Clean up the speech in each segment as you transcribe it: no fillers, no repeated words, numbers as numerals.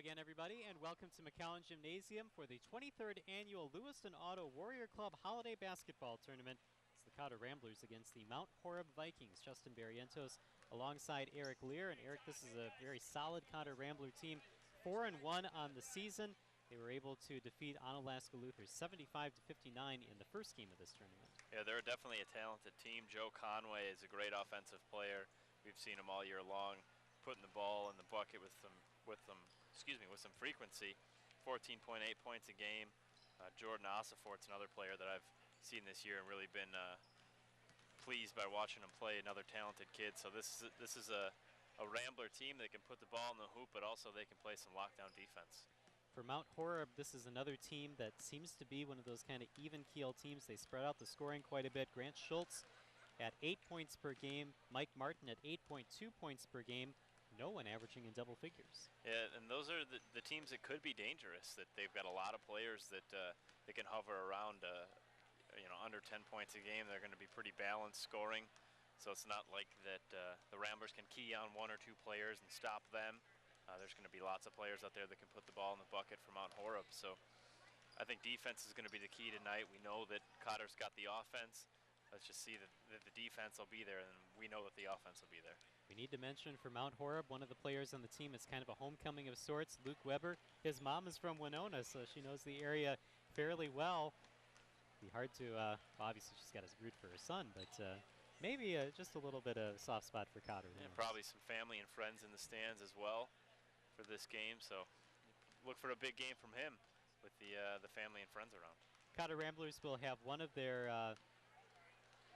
again, everybody, and welcome to McCown Gymnasium for the 23rd Annual Lewiston Auto Warrior Club Holiday Basketball Tournament. It's the Cotter Ramblers against the Mount Horeb Vikings. Justin Barrientos alongside Eric Lear. And Eric, this is a very solid Cotter Rambler team, 4-1 on the season. They were able to defeat Onalaska Luther 75-59 in the first game of this tournament. Yeah, they're definitely a talented team. Joe Conway is a great offensive player. We've seen him all year long, putting the ball in the bucket with some frequency. 14.8 points a game. Jordan Ossefort's another player that I've seen this year and really been pleased by watching him play. Another talented kid. So this is a Rambler team that can put the ball in the hoop, but also they can play some lockdown defense. For Mount Horeb, this is another team that seems to be one of those kind of even-keel teams. They spread out the scoring quite a bit. Grant Schultz at 8 points per game. Mike Martin at 8.2 points per game. No one averaging in double figures. Yeah, and those are the teams that could be dangerous. That they've got a lot of players that they can hover around, under 10 points a game. They're going to be pretty balanced scoring. So it's not like that the Ramblers can key on one or two players and stop them. There's going to be lots of players out there that can put the ball in the bucket for Mount Horeb. So I think defense is going to be the key tonight. We know that Cotter's got the offense. Let's just see that the defense will be there, and we know that the offense will be there. We need to mention for Mount Horeb, one of the players on the team is kind of a homecoming of sorts, Luke Weber. His mom is from Winona, so she knows the area fairly well. Be hard to, obviously she's got to root for her son, but maybe just a little bit of soft spot for Cotter. And probably some family and friends in the stands as well for this game, so look for a big game from him with the family and friends around. Cotter Ramblers will have one of their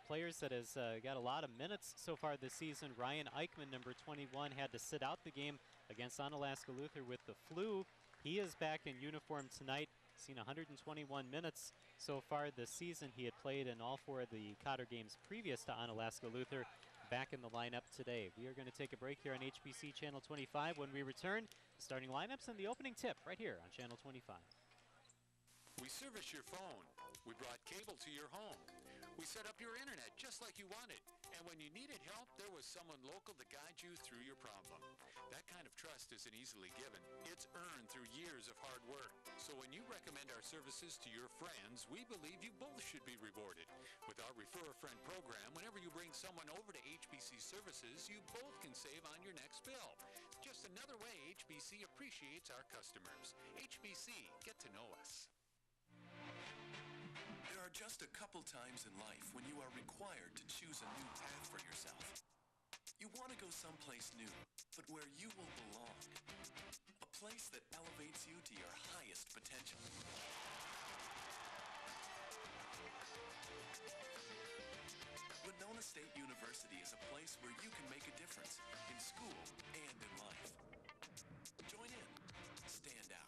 players that has got a lot of minutes so far this season. Ryan Eichmann, number 21, had to sit out the game against Onalaska Luther with the flu. He is back in uniform tonight. Seen 121 minutes so far this season. He had played in all 4 of the Cotter games previous to Onalaska Luther. Back in the lineup today. We are going to take a break here on HBC Channel 25. When we return, the starting lineups and the opening tip right here on Channel 25. We service your phone. We brought cable to your home. We set up your internet just like you wanted. And when you needed help, there was someone local to guide you through your problem. That kind of trust isn't easily given. It's earned through years of hard work. So when you recommend our services to your friends, we believe you both should be rewarded. With our Refer a Friend program, whenever you bring someone over to HBC Services, you both can save on your next bill. Just another way HBC appreciates our customers. HBC, get to know us. There are just a couple times in life when you are required to choose a new path for yourself. You want to go someplace new, but where you will belong. A place that elevates you to your highest potential. Winona State University is a place where you can make a difference in school and in life. Join in. Stand out.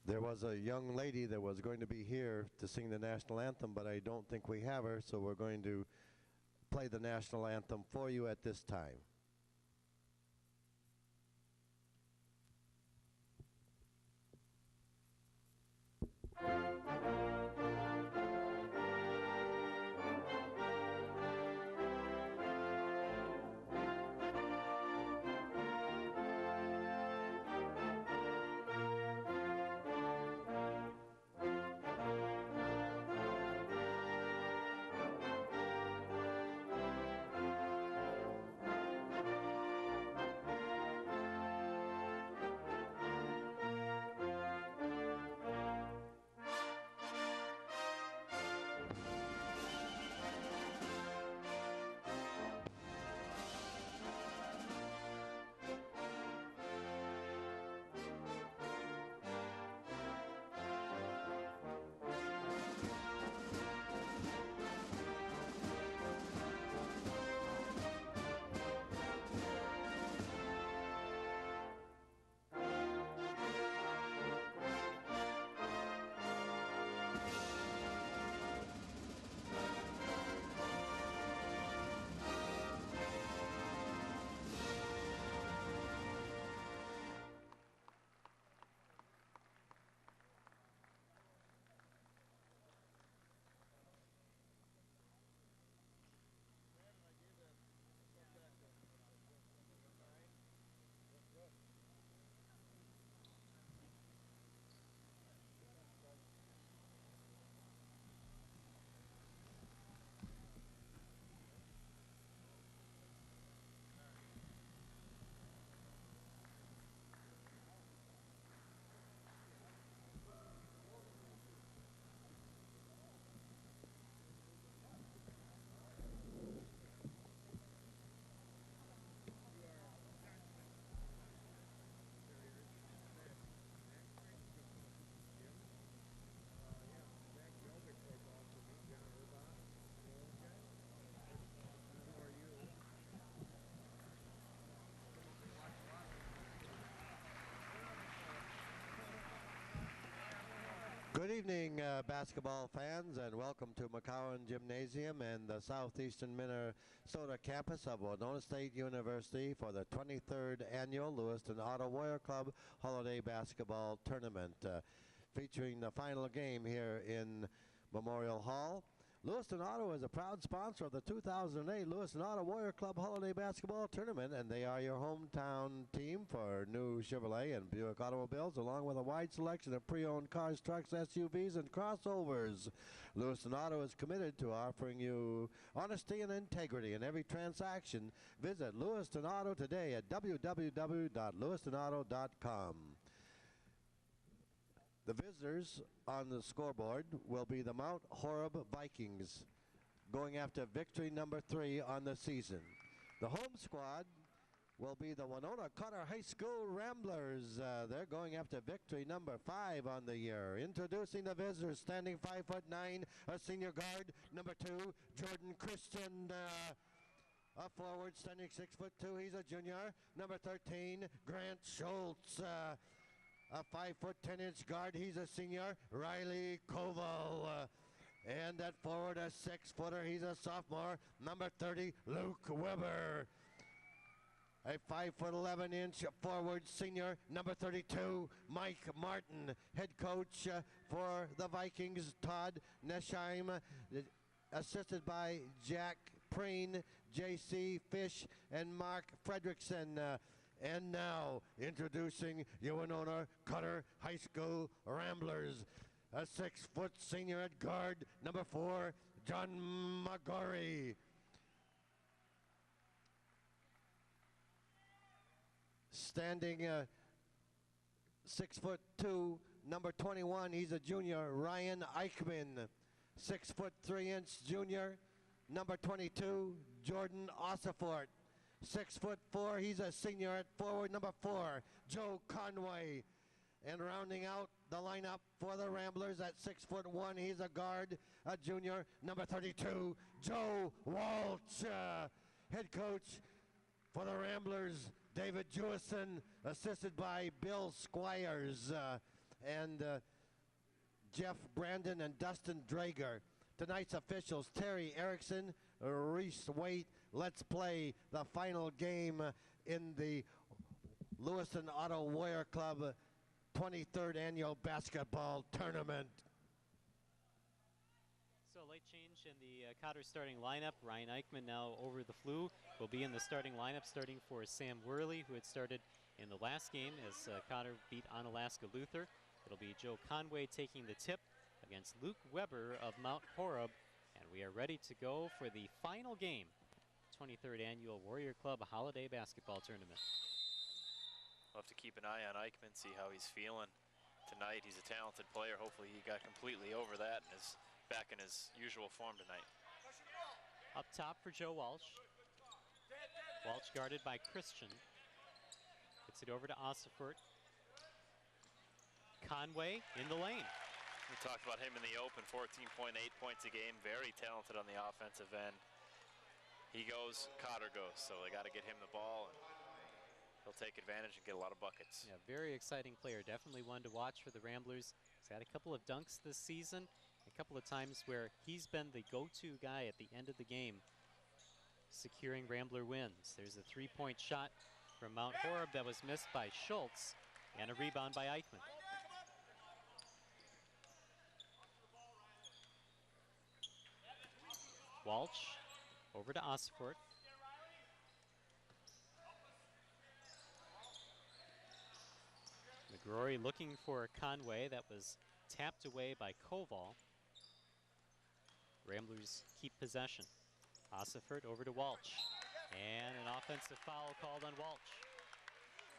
There was a young lady that was going to be here to sing the national anthem, but I don't think we have her, so we're going to play the national anthem for you at this time. Good evening, basketball fans, and welcome to McCown Gymnasium and the southeastern Minnesota campus of Winona State University for the 23rd annual Lewiston Auto Warrior Club Holiday Basketball Tournament, featuring the final game here in Memorial Hall. Lewiston Auto is a proud sponsor of the 2008 Lewiston Auto Warrior Club Holiday Basketball Tournament, and they are your hometown team for new Chevrolet and Buick automobiles, along with a wide selection of pre-owned cars, trucks, SUVs, and crossovers. Lewiston Auto is committed to offering you honesty and integrity in every transaction. Visit Lewiston Auto today at www.lewistonauto.com. The visitors on the scoreboard will be the Mount Horeb Vikings, going after victory number 3 on the season. The home squad will be the Winona Cotter High School Ramblers. They're going after victory number 5 on the year. Introducing the visitors, standing 5'9", a senior guard, number 2, Jordan Christian. A forward, standing 6'2", he's a junior, number 13, Grant Schultz. A 5'10" guard, he's a senior, Riley Koval. And at forward, a 6-footer, he's a sophomore, number 30, Luke Weber. A 5'11" forward senior, number 32, Mike Martin. Head coach for the Vikings, Todd Nesheim, assisted by Jack Preen, J.C. Fish, and Mark Fredrickson. And now, introducing your Winona Cotter High School Ramblers. A 6-foot senior at guard, number 4, John McGorry. Standing 6'2", number 21, he's a junior, Ryan Eichman. 6'3" junior, number 22, Jordan Ossifort. 6'4", he's a senior at forward, number 4, Joe Conway. And rounding out the lineup for the Ramblers at 6'1", he's a guard, a junior, number 32, Joe Walsh. Head coach for the Ramblers, David Jewison, assisted by Bill Squires and Jeff Brandon and Dustin Drager. Tonight's officials, Terry Erickson, Reese Waite. Let's play the final game in the Lewiston Auto Warrior Club 23rd Annual Basketball Tournament. So late change in the Cotter starting lineup. Ryan Eichman now over the flu will be in the starting lineup, starting for Sam Worley, who had started in the last game as Cotter beat Onalaska Luther. It'll be Joe Conway taking the tip against Luke Weber of Mount Horeb. And we are ready to go for the final game, 23rd Annual Warrior Club Holiday Basketball Tournament. We'll have to keep an eye on Eichman, see how he's feeling tonight. He's a talented player. Hopefully he got completely over that and is back in his usual form tonight. Up top for Joe Walsh. Walsh guarded by Christian. Gets it over to Ossifort. Conway in the lane. We talked about him in the open, 14.8 points a game, very talented on the offensive end. He goes, Cotter goes, so they got to get him the ball, and he'll take advantage and get a lot of buckets. Yeah, very exciting player, definitely one to watch for the Ramblers. He's had a couple of dunks this season, a couple of times where he's been the go-to guy at the end of the game, securing Rambler wins. There's a three-point shot from Mount Horeb that was missed by Schultz, and a rebound by Eichman. Walsh over to Ossifort. McGrory looking for Conway. That was tapped away by Koval. Ramblers keep possession. Ossifort over to Walsh. And an offensive foul called on Walsh.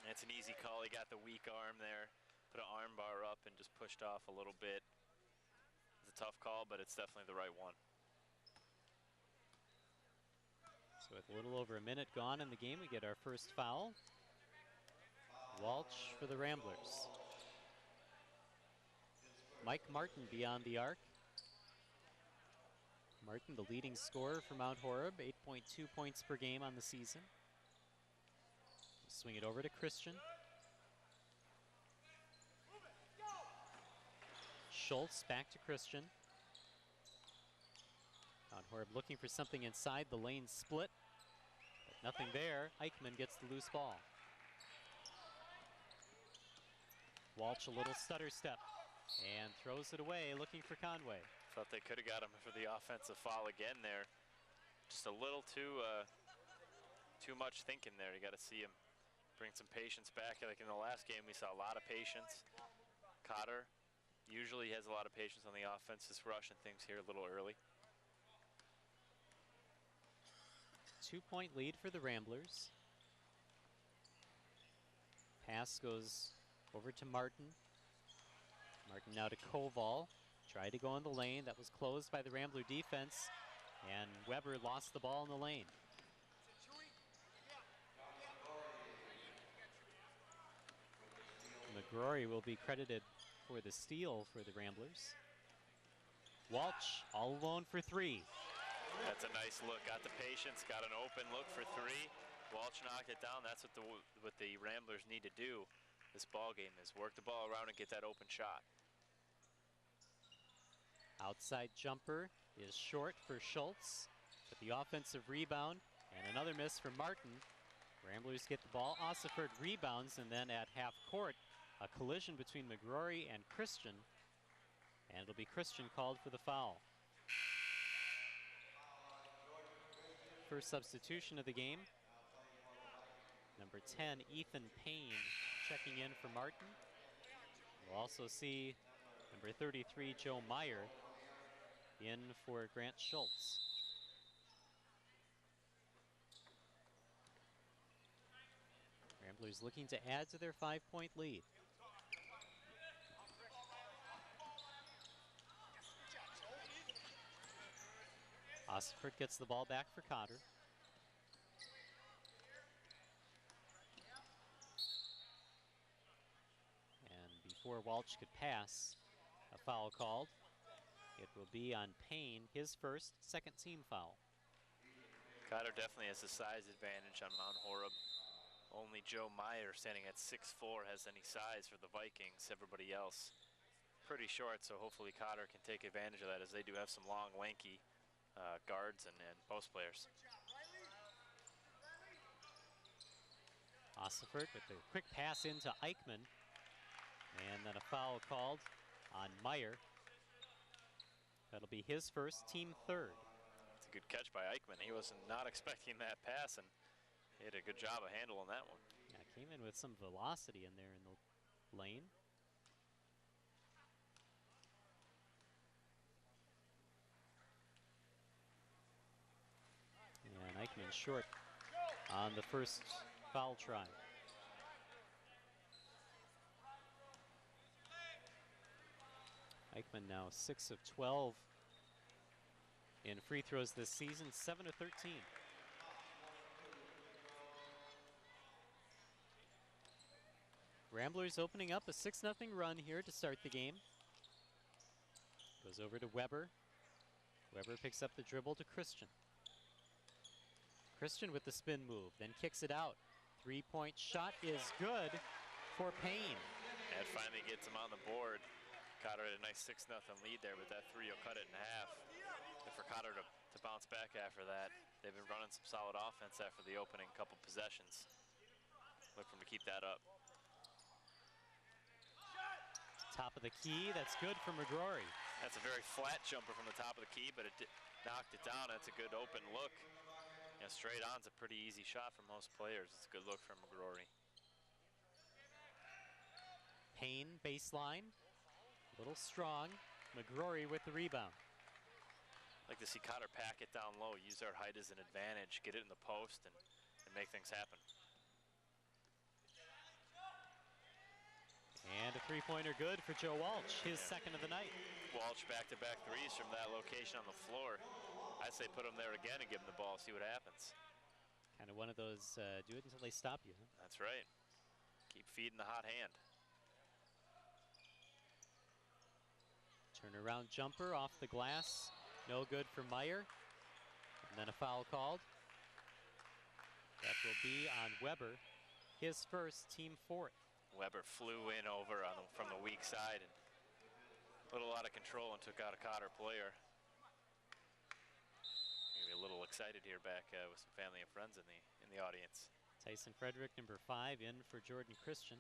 That's an easy call. He got the weak arm there. Put an arm bar up and just pushed off a little bit. It's a tough call, but it's definitely the right one. So with a little over a minute gone in the game, we get our first foul. Walsh for the Ramblers. Mike Martin beyond the arc. Martin, the leading scorer for Mount Horeb, 8.2 points per game on the season. Swing it over to Christian. Schultz back to Christian. Mount Horeb looking for something inside the lane split. But nothing there. Eichmann gets the loose ball. Walsh a little stutter step and throws it away looking for Conway. Thought they could have got him for the offensive foul again there. Just a little too much thinking there. You got to see him bring some patience back. Like in the last game, we saw a lot of patience. Cotter usually has a lot of patience on the offense. Just rushing things here a little early. 2-point lead for the Ramblers. Pass goes over to Martin. Martin now to Koval. Tried to go in the lane. That was closed by the Rambler defense. And Weber lost the ball in the lane. McGrory will be credited for the steal for the Ramblers. Walsh all alone for three. That's a nice look. Got the patience, got an open look for three. Walsh knocked it down. That's what the Ramblers need to do this ball game, is work the ball around and get that open shot. Outside jumper is short for Schultz, but the offensive rebound and another miss for Martin. Ramblers get the ball. Ossiford rebounds, and then at half court, a collision between McGrory and Christian, and it'll be Christian called for the foul. First substitution of the game. Number 10, Ethan Payne, checking in for Martin. We'll also see number 33, Joe Meyer, in for Grant Schultz. Ramblers looking to add to their 5-point lead. Ossiford gets the ball back for Cotter. And before Walsh could pass, a foul called. It will be on Payne, his first, second team foul. Cotter definitely has a size advantage on Mount Horeb. Only Joe Meyer, standing at 6'4", has any size for the Vikings. Everybody else pretty short, so hopefully Cotter can take advantage of that, as they do have some long, lanky guards and post players. Ossiford with the quick pass into Eichmann. And then a foul called on Meyer. That'll be his first, team third. It's a good catch by Eichmann. He was not expecting that pass, and he did a good job of handling that one. Yeah, came in with some velocity in there in the lane. And Eichmann short on the first foul try. Eichmann now 6 of 12 in free throws this season, 7 of 13. Ramblers opening up a 6-0 run here to start the game. Goes over to Weber. Weber picks up the dribble to Christian. Christian with the spin move, then kicks it out. 3-point shot is good for Payne. And finally gets him on the board. Cotter had a nice 6-0 lead there, but that three will cut it in half. And for Cotter to bounce back after that, they've been running some solid offense after the opening couple possessions. Look for them to keep that up. Top of the key, that's good for McGrory. That's a very flat jumper from the top of the key, but it knocked it down. That's a good open look. You know, straight on's a pretty easy shot for most players. It's a good look from McGrory. Payne baseline, a little strong. McGrory with the rebound. I'd like to see Cotter pack it down low, use their height as an advantage, get it in the post, and make things happen. And a three-pointer good for Joe Walsh, his second of the night. Walsh back-to-back threes from that location on the floor. I'd say put him there again and give him the ball, see what happens. Kind of one of those do it until they stop you. Huh? That's right. Keep feeding the hot hand. Turnaround jumper off the glass. No good for Meyer. And then a foul called. That will be on Weber, his first, team fourth. Weber flew in over from the weak side and little out of control and took out a Cotter player. Maybe a little excited here back with some family and friends in the audience. Tyson Frederick, number 5, in for Jordan Christian.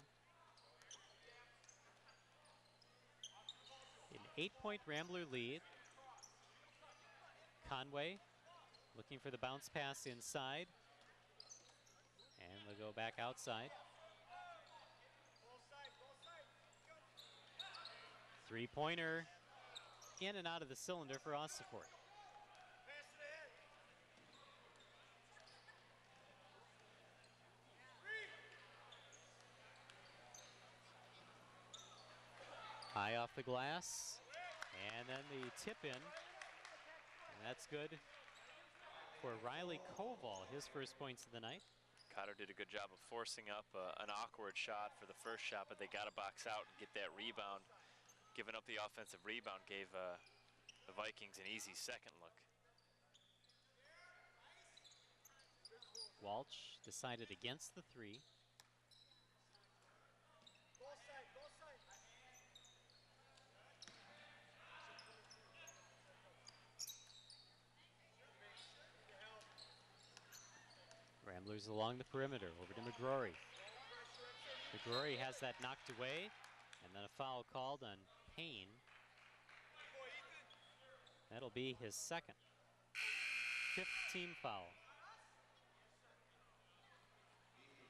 An 8-point Rambler lead. Conway looking for the bounce pass inside. And they'll go back outside. 3-pointer in and out of the cylinder for Osifort. High off the glass, and then the tip in, and that's good for Riley Koval, his first points of the night. Cotter did a good job of forcing up an awkward shot for the first shot, but they got to box out and get that rebound. Giving up the offensive rebound gave the Vikings an easy second look. Walsh decided against the 3. Ramblers along the perimeter, over to McGrory. McGrory has that knocked away, and then a foul called on Payne. That'll be his second. 5th team foul.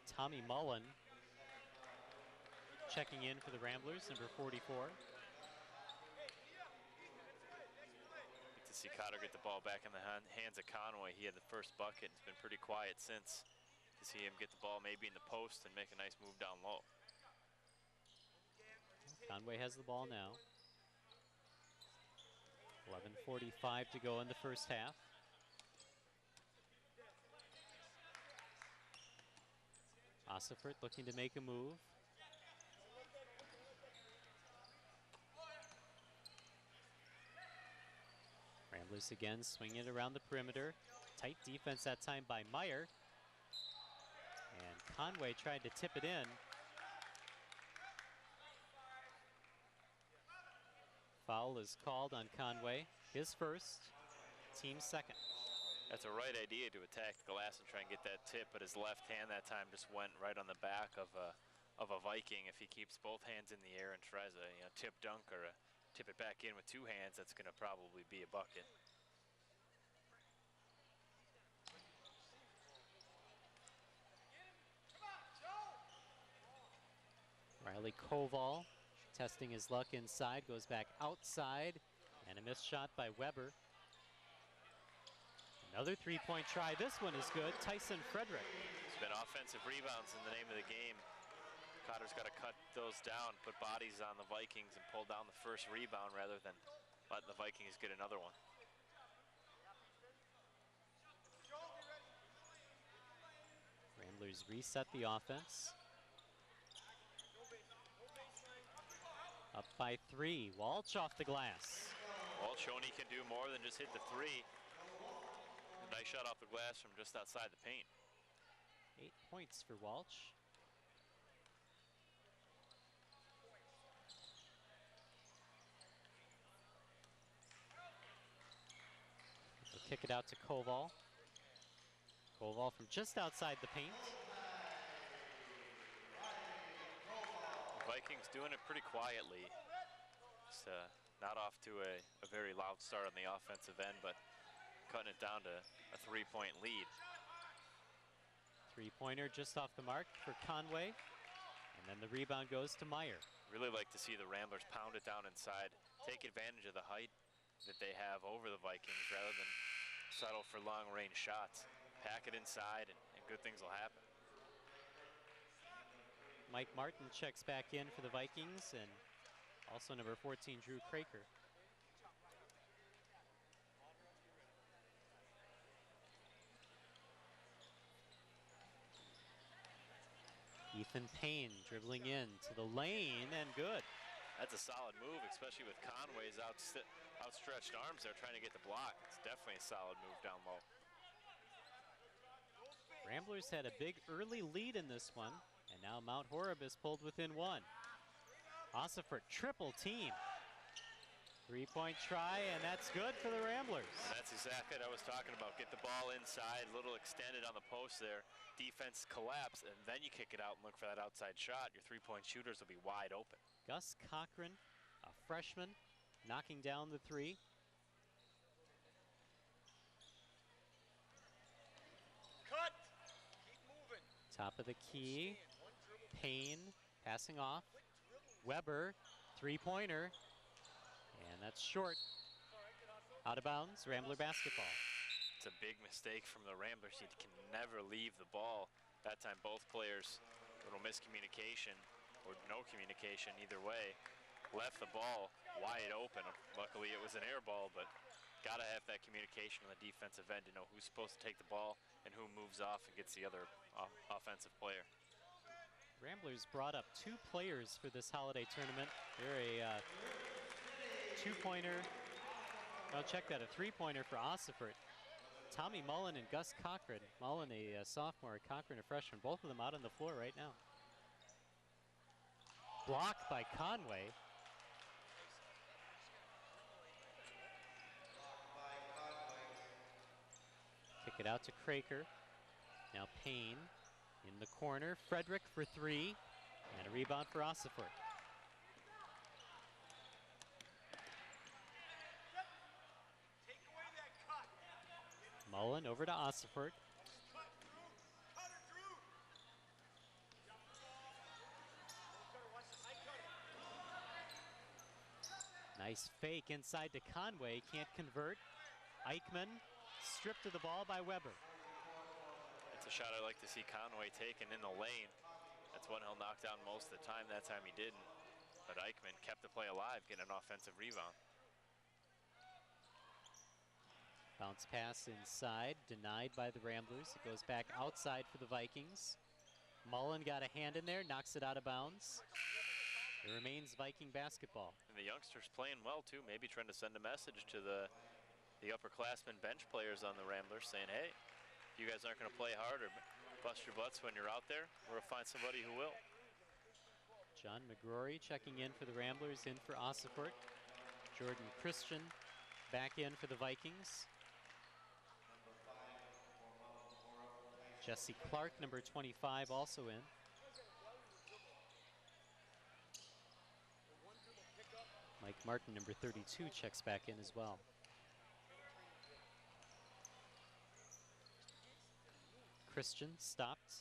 Tommy Mullen checking in for the Ramblers, number 44. Good to see Cotter get the ball back in the hands of Conway. He had the first bucket. It's been pretty quiet since. To see him get the ball maybe in the post and make a nice move down low. Conway has the ball now. 11:45 to go in the first half. Osifort looking to make a move. Ramblers again swinging it around the perimeter. Tight defense that time by Meyer. And Conway tried to tip it in. Foul is called on Conway. His first, team's second. That's a right idea to attack the glass and try and get that tip, but his left hand that time just went right on the back of a Viking. If he keeps both hands in the air and tries a tip dunk or a tip it back in with 2 hands, that's going to probably be a bucket. Riley Koval testing his luck inside, goes back outside, and a missed shot by Weber. Another 3-point try. This one is good. Tyson Frederick. It's been offensive rebounds in the name of the game. Cotter's got to cut those down, put bodies on the Vikings, and pull down the first rebound rather than let the Vikings get another one. Ramblers reset the offense. Up by 3. Walsh off the glass. Walsh showing he can do more than just hit the 3. Nice shot off the glass from just outside the paint. 8 points for Walsh. They'll kick it out to Koval. Koval from just outside the paint. The Vikings doing it pretty quietly. Just not off to a very loud start on the offensive end, but cutting it down to a 3-point lead. 3-pointer just off the mark for Conway. And then the rebound goes to Meyer. Really like to see the Ramblers pound it down inside, take advantage of the height that they have over the Vikings rather than settle for long-range shots. Pack it inside and good things will happen. Mike Martin checks back in for the Vikings, and also number 14, Drew Craker. Ethan Payne dribbling in to the lane, and good. That's a solid move, especially with Conway's outstretched arms there trying to get the block. It's definitely a solid move down low. Ramblers had a big early lead in this one, and now Mount Horeb is pulled within 1. Osifort triple team. Three-point try, and that's good for the Ramblers. That's exactly what I was talking about. Get the ball inside, a little extended on the post there. Defense collapse, and then you kick it out and look for that outside shot. Your three-point shooters will be wide open. Gus Cochran, a freshman, knocking down the three. Cut! Keep moving. Top of the key. Payne passing off. Weber, three-pointer. And that's short. Out of bounds, Rambler basketball. It's a big mistake from the Ramblers. He can never leave the ball. That time both players, a little miscommunication or no communication either way, left the ball wide open. Luckily it was an air ball, but gotta have that communication on the defensive end to know who's supposed to take the ball and who moves off and gets the other offensive player. Ramblers brought up 2 players for this holiday tournament. They're a two-pointer, I'll check that, a three-pointer for Ossiford. Tommy Mullen and Gus Cochran. Mullen a sophomore, Cochran a freshman, both of them out on the floor right now. Blocked by Conway. Kick it out to Kraker. Now Payne in the corner. Frederick for three, and a rebound for Ossiford. Mullen over to Ossiford. Nice fake inside to Conway, can't convert. Eichmann stripped of the ball by Weber. It's a shot I like to see Conway taking in the lane. That's one he'll knock down most of the time. That time he didn't. But Eichmann kept the play alive, getting an offensive rebound. Bounce pass inside, denied by the Ramblers. It goes back outside for the Vikings. Mullen got a hand in there, knocks it out of bounds. It remains Viking basketball. And the youngsters playing well too, maybe trying to send a message to the upperclassmen bench players on the Ramblers saying, hey, if you guys aren't going to play hard or bust your butts when you're out there, we're going to find somebody who will. John McGrory checking in for the Ramblers, in for Ossiford. Jordan Christian back in for the Vikings. Jesse Clark, number 25, also in. Mike Martin, number 32, checks back in as well. Christian stopped,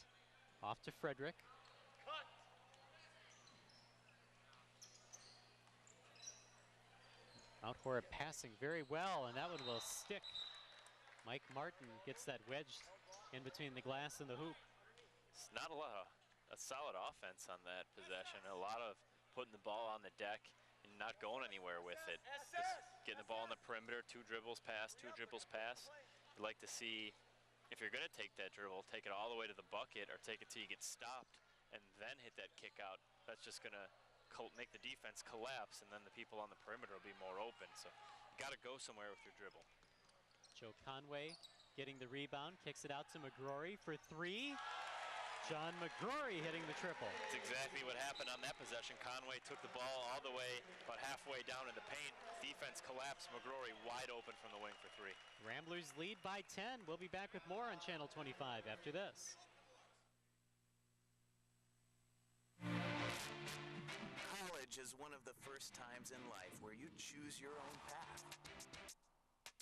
off to Frederick. Mount Horeb passing very well, and that one will stick. Mike Martin gets that wedged in between the glass and the hoop. It's not a solid offense on that possession. A lot of putting the ball on the deck and not going anywhere with it. Just getting the ball on the perimeter, two dribbles pass. You'd like to see, if you're going to take that dribble, take it all the way to the bucket or take it till you get stopped and then hit that kick out. That's just going to make the defense collapse, and then the people on the perimeter will be more open. So you got to go somewhere with your dribble. Joe Conway getting the rebound, kicks it out to McGrory for three. John McGrory hitting the triple. That's exactly what happened on that possession. Conway took the ball all the way about halfway down in the paint. Defense collapsed. McGrory wide open from the wing for three. Ramblers lead by 10. We'll be back with more on Channel 25 after this. College is one of the first times in life where you choose your own path.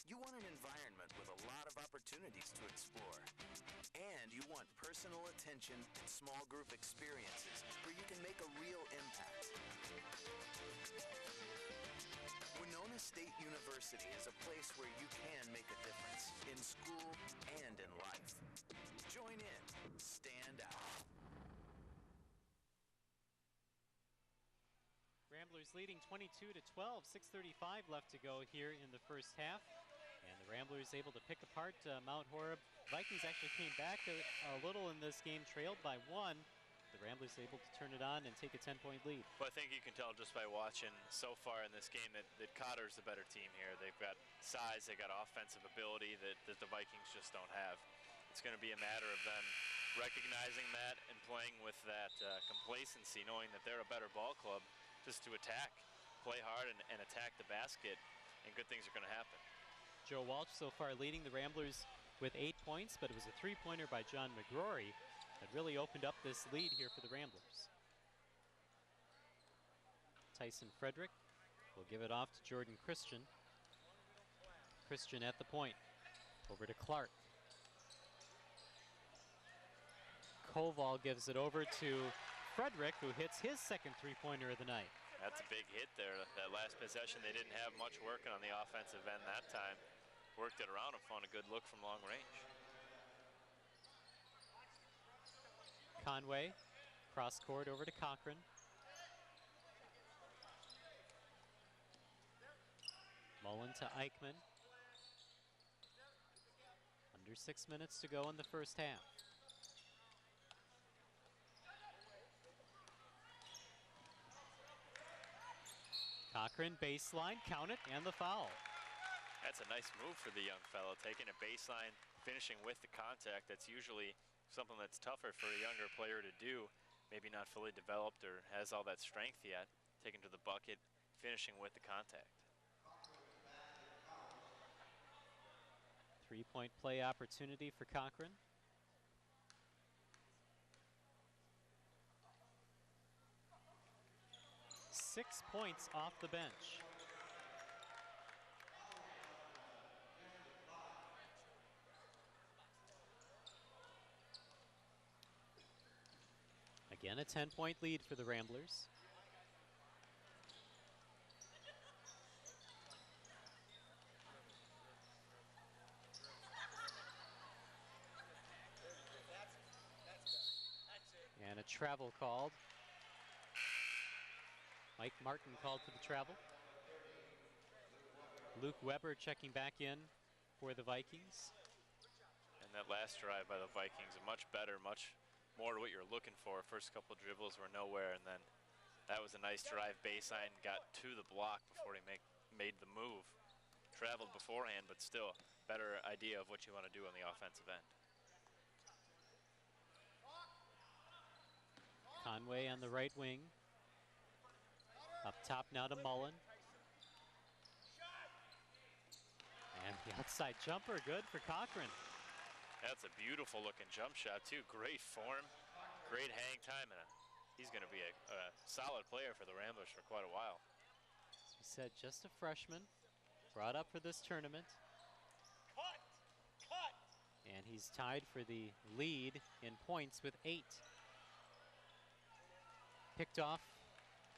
You want an environment with a lot of opportunities to explore. And you want personal attention and small group experiences where you can make a real impact. Winona State University is a place where you can make a difference in school and in life. Join in. Stand out. Ramblers leading 22-12, 6:35 left to go here in the first half. And the Ramblers able to pick apart Mount Horeb. Vikings actually came back a little in this game, trailed by one. The Ramblers able to turn it on and take a 10-point lead. Well, I think you can tell just by watching so far in this game that Cotter's the better team here. They've got size, they've got offensive ability that the Vikings just don't have. It's going to be a matter of them recognizing that and playing with that complacency, knowing that they're a better ball club, just to attack play hard and attack the basket, and good things are going to happen. Joe Walsh so far leading the Ramblers with 8 points, but it was a three-pointer by John McGrory that really opened up this lead here for the Ramblers. Tyson Frederick will give it off to Jordan Christian. Christian at the point. Over to Clark. Koval gives it over to Frederick, who hits his second three-pointer of the night. That's a big hit there. That last possession, they didn't have much working on the offensive end that time. Worked it around and found a good look from long range. Conway, cross court over to Cochran. Mullen to Eichmann. Under 6 minutes to go in the first half. Cochran, baseline, count it, and the foul. That's a nice move for the young fellow, taking a baseline, finishing with the contact. That's usually something that's tougher for a younger player to do. Maybe not fully developed or has all that strength yet. Taking to the bucket, finishing with the contact. 3-point play opportunity for Cochran. Six points off the bench. Again, a 10-point lead for the Ramblers. And a travel called. Mike Martin called for the travel. Luke Weber checking back in for the Vikings. And that last drive by the Vikings, much better, much more to what you're looking for. First couple dribbles were nowhere, and then that was a nice drive baseline, got to the block before he made the move. Traveled beforehand, but still better idea of what you want to do on the offensive end. Conway on the right wing. Up top now to Mullen. And the outside jumper, good for Cochran. That's a beautiful looking jump shot too. Great form, great hang time, and he's going to be a solid player for the Ramblers for quite a while. As we said, just a freshman, brought up for this tournament. And he's tied for the lead in points with 8. Picked off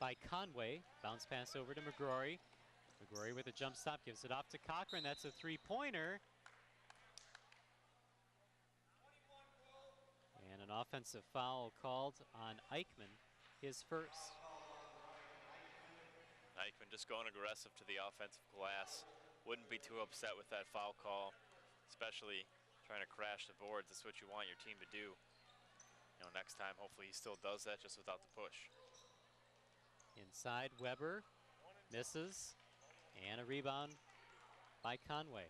by Conway. Bounce pass over to McGrory. McGrory with a jump stop, gives it off to Cochran. That's a three-pointer. And an offensive foul called on Eichmann, his first. Eichmann just going aggressive to the offensive glass. Wouldn't be too upset with that foul call, especially trying to crash the boards. That's what you want your team to do. You know, next time, hopefully he still does that just without the push. Inside, Weber misses, and a rebound by Conway.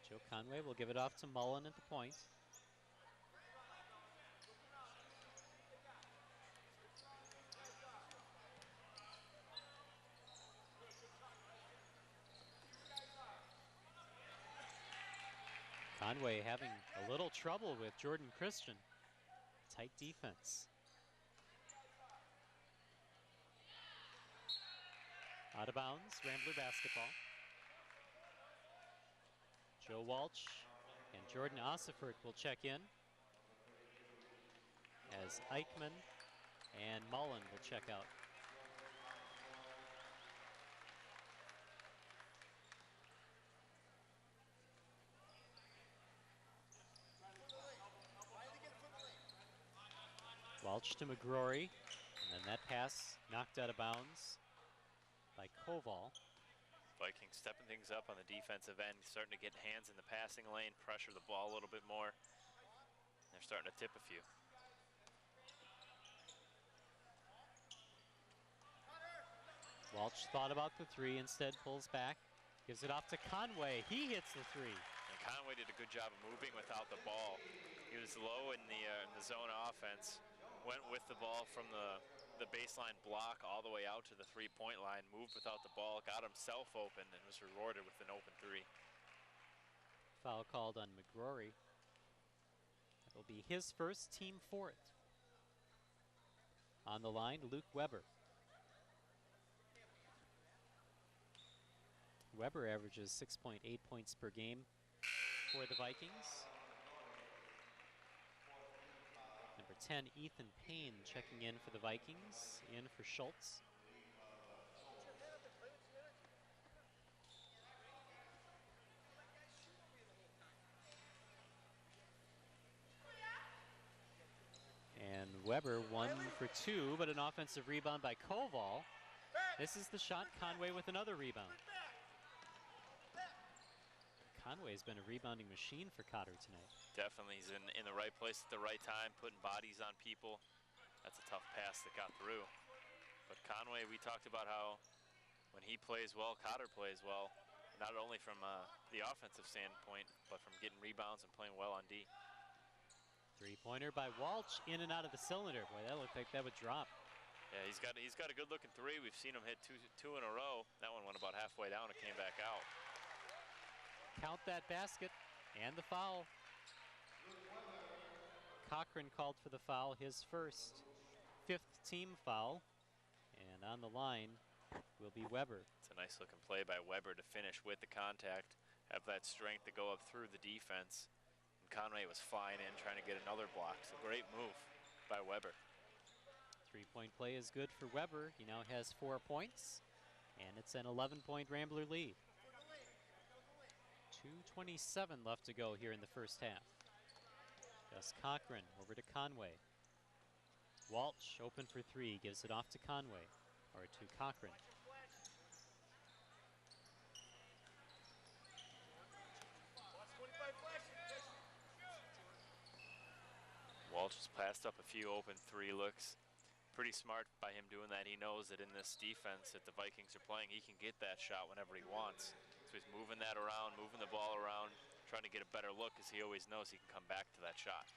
Joe Conway will give it off to Mullen at the point. Conway having a little trouble with Jordan Christian. Tight defense. Out of bounds, Rambler basketball. Joe Walsh and Jordan Ossifert will check in, as Eichmann and Mullen will check out. Walsh to McGrory, and then that pass knocked out of bounds by Koval. Vikings stepping things up on the defensive end, starting to get hands in the passing lane, pressure the ball a little bit more. They're starting to tip a few. Walsh thought about the three, instead pulls back, gives it off to Conway. He hits the three. And Conway did a good job of moving without the ball. He was low in the zone offense, went with the ball from the baseline block all the way out to the three-point line, moved without the ball, got himself open, and was rewarded with an open three. Foul called on McGrory. That'll be his first, team fourth. On the line, Luke Weber. Weber averages 6.8 points per game for the Vikings. Number 10, Ethan Payne, checking in for the Vikings, in for Schultz. And Weber 1 for 2, but an offensive rebound by Koval. This is the shot. Conway with another rebound. Conway's been a rebounding machine for Cotter tonight. Definitely, he's in the right place at the right time, putting bodies on people. That's a tough pass that got through. But Conway, we talked about how when he plays well, Cotter plays well. Not only from the offensive standpoint, but from getting rebounds and playing well on D. Three-pointer by Walsh, in and out of the cylinder. Boy, that looked like that would drop. Yeah, he's got a good-looking three. We've seen him hit two in a row. That one went about halfway down and came back out. Count that basket and the foul. Cochran called for the foul, his first, fifth team foul. And on the line will be Weber. It's a nice looking play by Weber to finish with the contact, have that strength to go up through the defense. And Conway was flying in trying to get another block. So great move by Weber. Three-point play is good for Weber. He now has 4 points, and it's an 11-point Rambler lead. 2:27 left to go here in the first half. Gus Cochran over to Conway. Walsh open for three, gives it off to Conway, or to Cochran. Walsh has passed up a few open three looks. Pretty smart by him doing that. He knows that in this defense that the Vikings are playing, he can get that shot whenever he wants. So he's moving that around, moving the ball around, trying to get a better look because he always knows he can come back to that shot.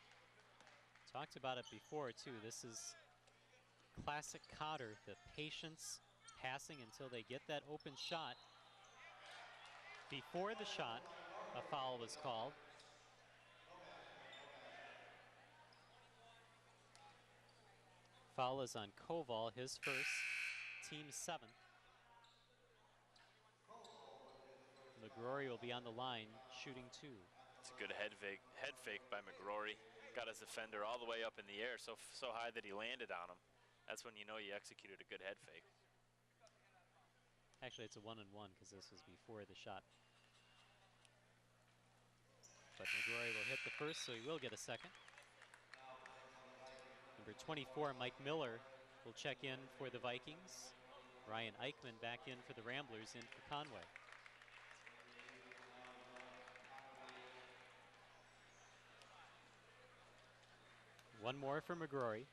Talked about it before, too. This is classic Cotter, the patience, passing until they get that open shot. Before the shot, a foul was called. Foul is on Koval, his first, team 7th. McGrory will be on the line, shooting 2. It's a good head fake by McGrory. Got his defender all the way up in the air, so high that he landed on him. That's when you know you executed a good head fake. Actually, it's a 1-and-1 because this was before the shot. But McGrory will hit the first, so he will get a second. Number 24, Mike Miller, will check in for the Vikings. Ryan Eichman back in for the Ramblers, in for Conway. One more for McGrory.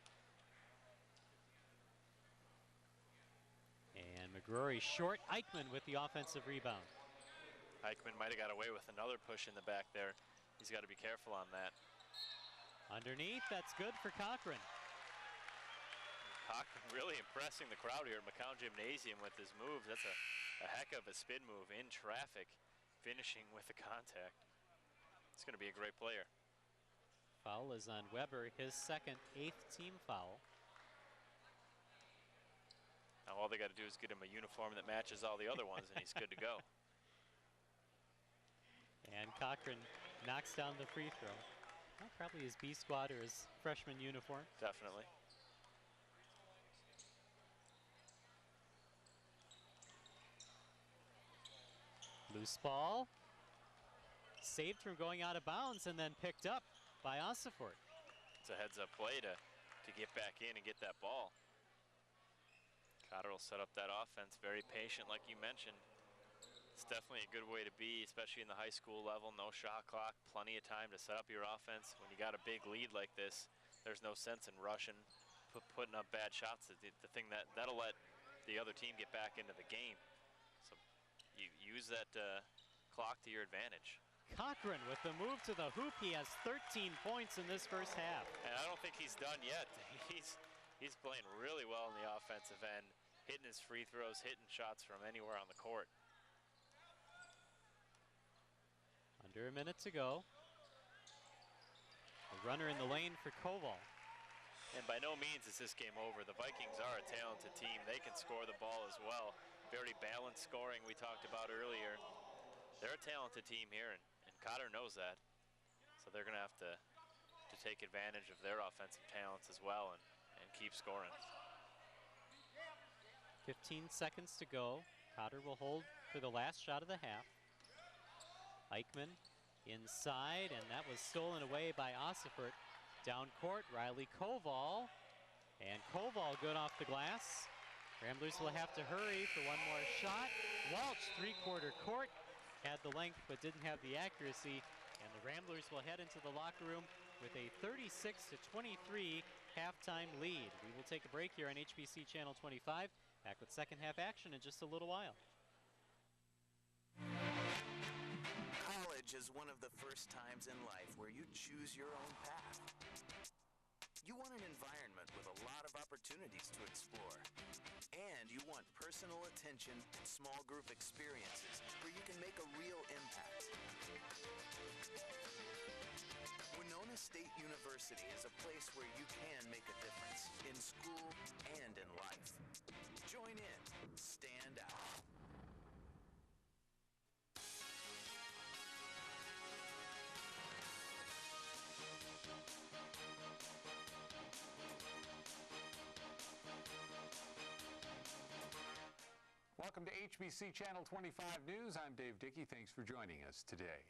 And McGrory short. Eichman with the offensive rebound. Eichman might have got away with another push in the back there. He's got to be careful on that. Underneath, that's good for Cochran. Cochran really impressing the crowd here at McCown Gymnasium with his moves. That's a heck of a spin move in traffic, finishing with the contact. It's going to be a great player. Foul is on Weber, his second, 8th team foul. Now all they got to do is get him a uniform that matches all the other ones, and he's good to go. And Cochran knocks down the free throw. Well, probably his B squad or his freshman uniform. Definitely. Loose ball. Saved from going out of bounds and then picked up by Osifort. It's a heads-up play to get back in and get that ball. Cotter will set up that offense, very patient like you mentioned. It's definitely a good way to be, especially in the high school level. No shot clock, plenty of time to set up your offense. When you got a big lead like this, there's no sense in rushing, putting up bad shots. The thing that'll let the other team get back into the game. So you use that clock to your advantage. Cochran with the move to the hoop. He has 13 points in this first half. And I don't think he's done yet. He's playing really well in the offensive end, hitting his free throws, hitting shots from anywhere on the court. Under a minute to go. A runner in the lane for Koval. And by no means is this game over. The Vikings are a talented team. They can score the ball as well. Very balanced scoring we talked about earlier. They're a talented team here, and Cotter knows that. So they're going to have to take advantage of their offensive talents as well and keep scoring. 15 seconds to go. Cotter will hold for the last shot of the half. Eichmann inside, and that was stolen away by Ossifert. Down court, Riley Koval. And Koval good off the glass. Ramblers will have to hurry for one more shot. Walsh, three-quarter court. Had the length but didn't have the accuracy. And the Ramblers will head into the locker room with a 36-23 halftime lead. We will take a break here on HBC Channel 25. Back with second half action in just a little while. College is one of the first times in life where you choose your own path. You want an environment with a lot of opportunities to explore. And you want personal attention and small group experiences where you can make a real impact. Winona State University is a place where you can make a difference in school and in life. Join in. Stand out. Welcome to HBC Channel 25 News. I'm Dave Dickey. Thanks for joining us today.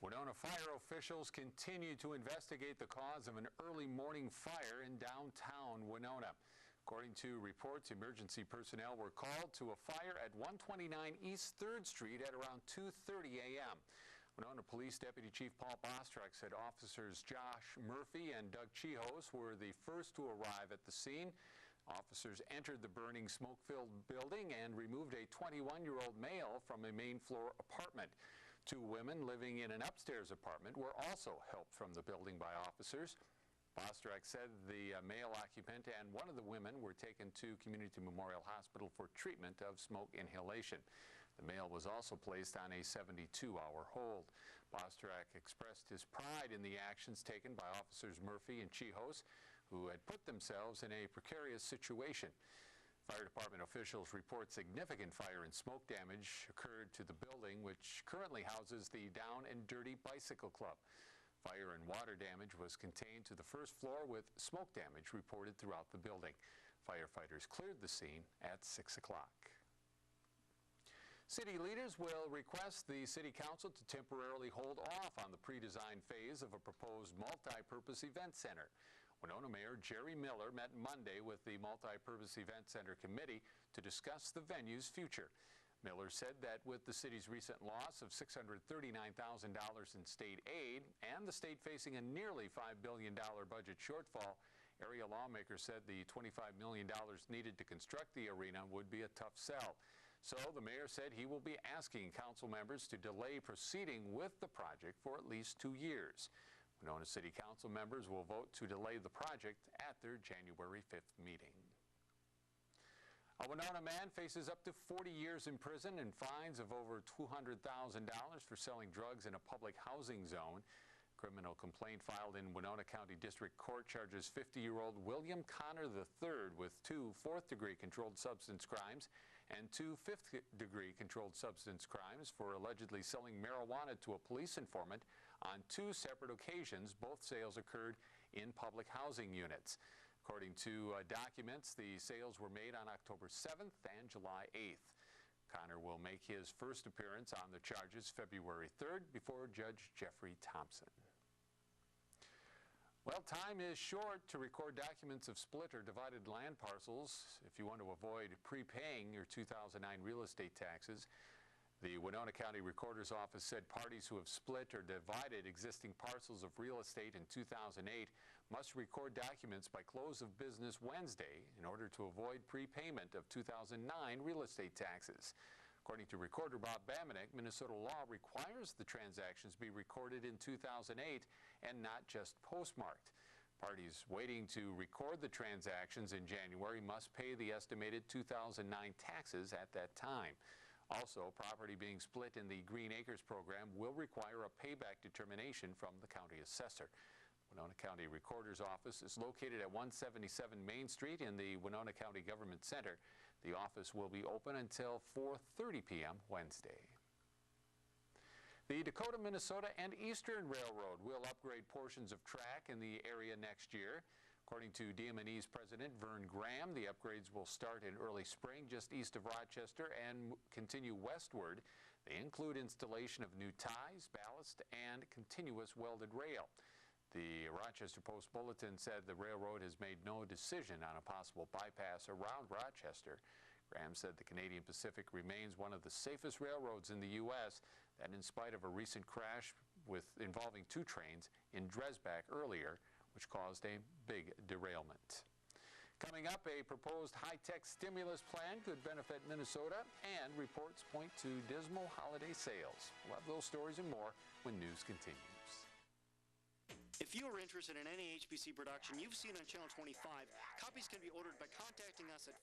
Winona fire officials continue to investigate the cause of an early morning fire in downtown Winona. According to reports, emergency personnel were called to a fire at 129 East 3rd Street at around 2:30 a.m. Winona Police Deputy Chief Paul Bostrak said officers Josh Murphy and Doug Chihos were the first to arrive at the scene. Officers entered the burning smoke-filled building and removed a 21-year-old male from a main floor apartment. Two women living in an upstairs apartment were also helped from the building by officers. Bostrak said the male occupant and one of the women were taken to Community Memorial Hospital for treatment of smoke inhalation. The male was also placed on a 72-hour hold. Bostrak expressed his pride in the actions taken by officers Murphy and Chihos, who had put themselves in a precarious situation. Fire department officials report significant fire and smoke damage occurred to the building, which currently houses the Down and Dirty Bicycle Club. Fire and water damage was contained to the first floor, with smoke damage reported throughout the building. Firefighters cleared the scene at 6 o'clock. City leaders will request the City Council to temporarily hold off on the pre-design phase of a proposed multi-purpose event center. Winona Mayor Jerry Miller met Monday with the Multi-Purpose Event Center Committee to discuss the venue's future. Miller said that with the city's recent loss of $639,000 in state aid and the state facing a nearly $5 billion budget shortfall, area lawmakers said the $25 million needed to construct the arena would be a tough sell. So the mayor said he will be asking council members to delay proceeding with the project for at least 2 years. Winona City Council members will vote to delay the project at their January 5th meeting. A Winona man faces up to 40 years in prison and fines of over $200,000 for selling drugs in a public housing zone. Criminal complaint filed in Winona County District Court charges 50-year-old William Cotter III with 2 fourth-degree controlled substance crimes and 2 fifth-degree controlled substance crimes for allegedly selling marijuana to a police informant on 2 separate occasions. Both sales occurred in public housing units. According to documents, the sales were made on October 7th and July 8th. Cotter will make his first appearance on the charges February 3rd before Judge Jeffrey Thompson. Well, time is short to record documents of split or divided land parcels if you want to avoid prepaying your 2009 real estate taxes. The Winona County Recorder's Office said parties who have split or divided existing parcels of real estate in 2008 must record documents by close of business Wednesday in order to avoid prepayment of 2009 real estate taxes. According to recorder Bob Bamenek, Minnesota law requires the transactions be recorded in 2008 and not just postmarked. Parties waiting to record the transactions in January must pay the estimated 2009 taxes at that time. Also, property being split in the Green Acres program will require a payback determination from the county assessor. Winona County Recorder's Office is located at 177 Main Street in the Winona County Government Center. The office will be open until 4:30 p.m. Wednesday. The Dakota, Minnesota, and Eastern Railroad will upgrade portions of track in the area next year. According to DM&E's president, Vern Graham, the upgrades will start in early spring just east of Rochester and continue westward. They include installation of new ties, ballast, and continuous welded rail. The Rochester Post-Bulletin said the railroad has made no decision on a possible bypass around Rochester. Graham said the Canadian Pacific remains one of the safest railroads in the U.S., that in spite of a recent crash involving two trains in Dresbach earlier, which caused a big derailment. Coming up, a proposed high-tech stimulus plan could benefit Minnesota, and reports point to dismal holiday sales. We'll have those stories and more when news continues. If you are interested in any HPC production you've seen on Channel 25, copies can be ordered by contacting us at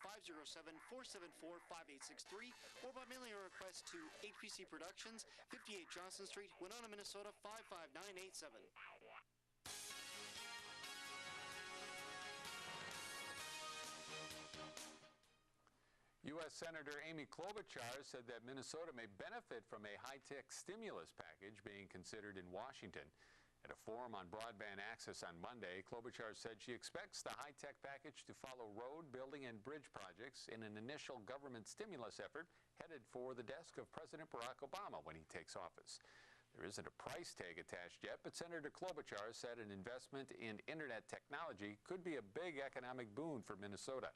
507-474-5863 or by mailing a request to HPC Productions, 58 Johnson Street, Winona, Minnesota 55987. U.S. Senator Amy Klobuchar said that Minnesota may benefit from a high-tech stimulus package being considered in Washington. At a forum on broadband access on Monday, Klobuchar said she expects the high-tech package to follow road, building, and bridge projects in an initial government stimulus effort headed for the desk of President Barack Obama when he takes office. There isn't a price tag attached yet, but Senator Klobuchar said an investment in internet technology could be a big economic boon for Minnesota.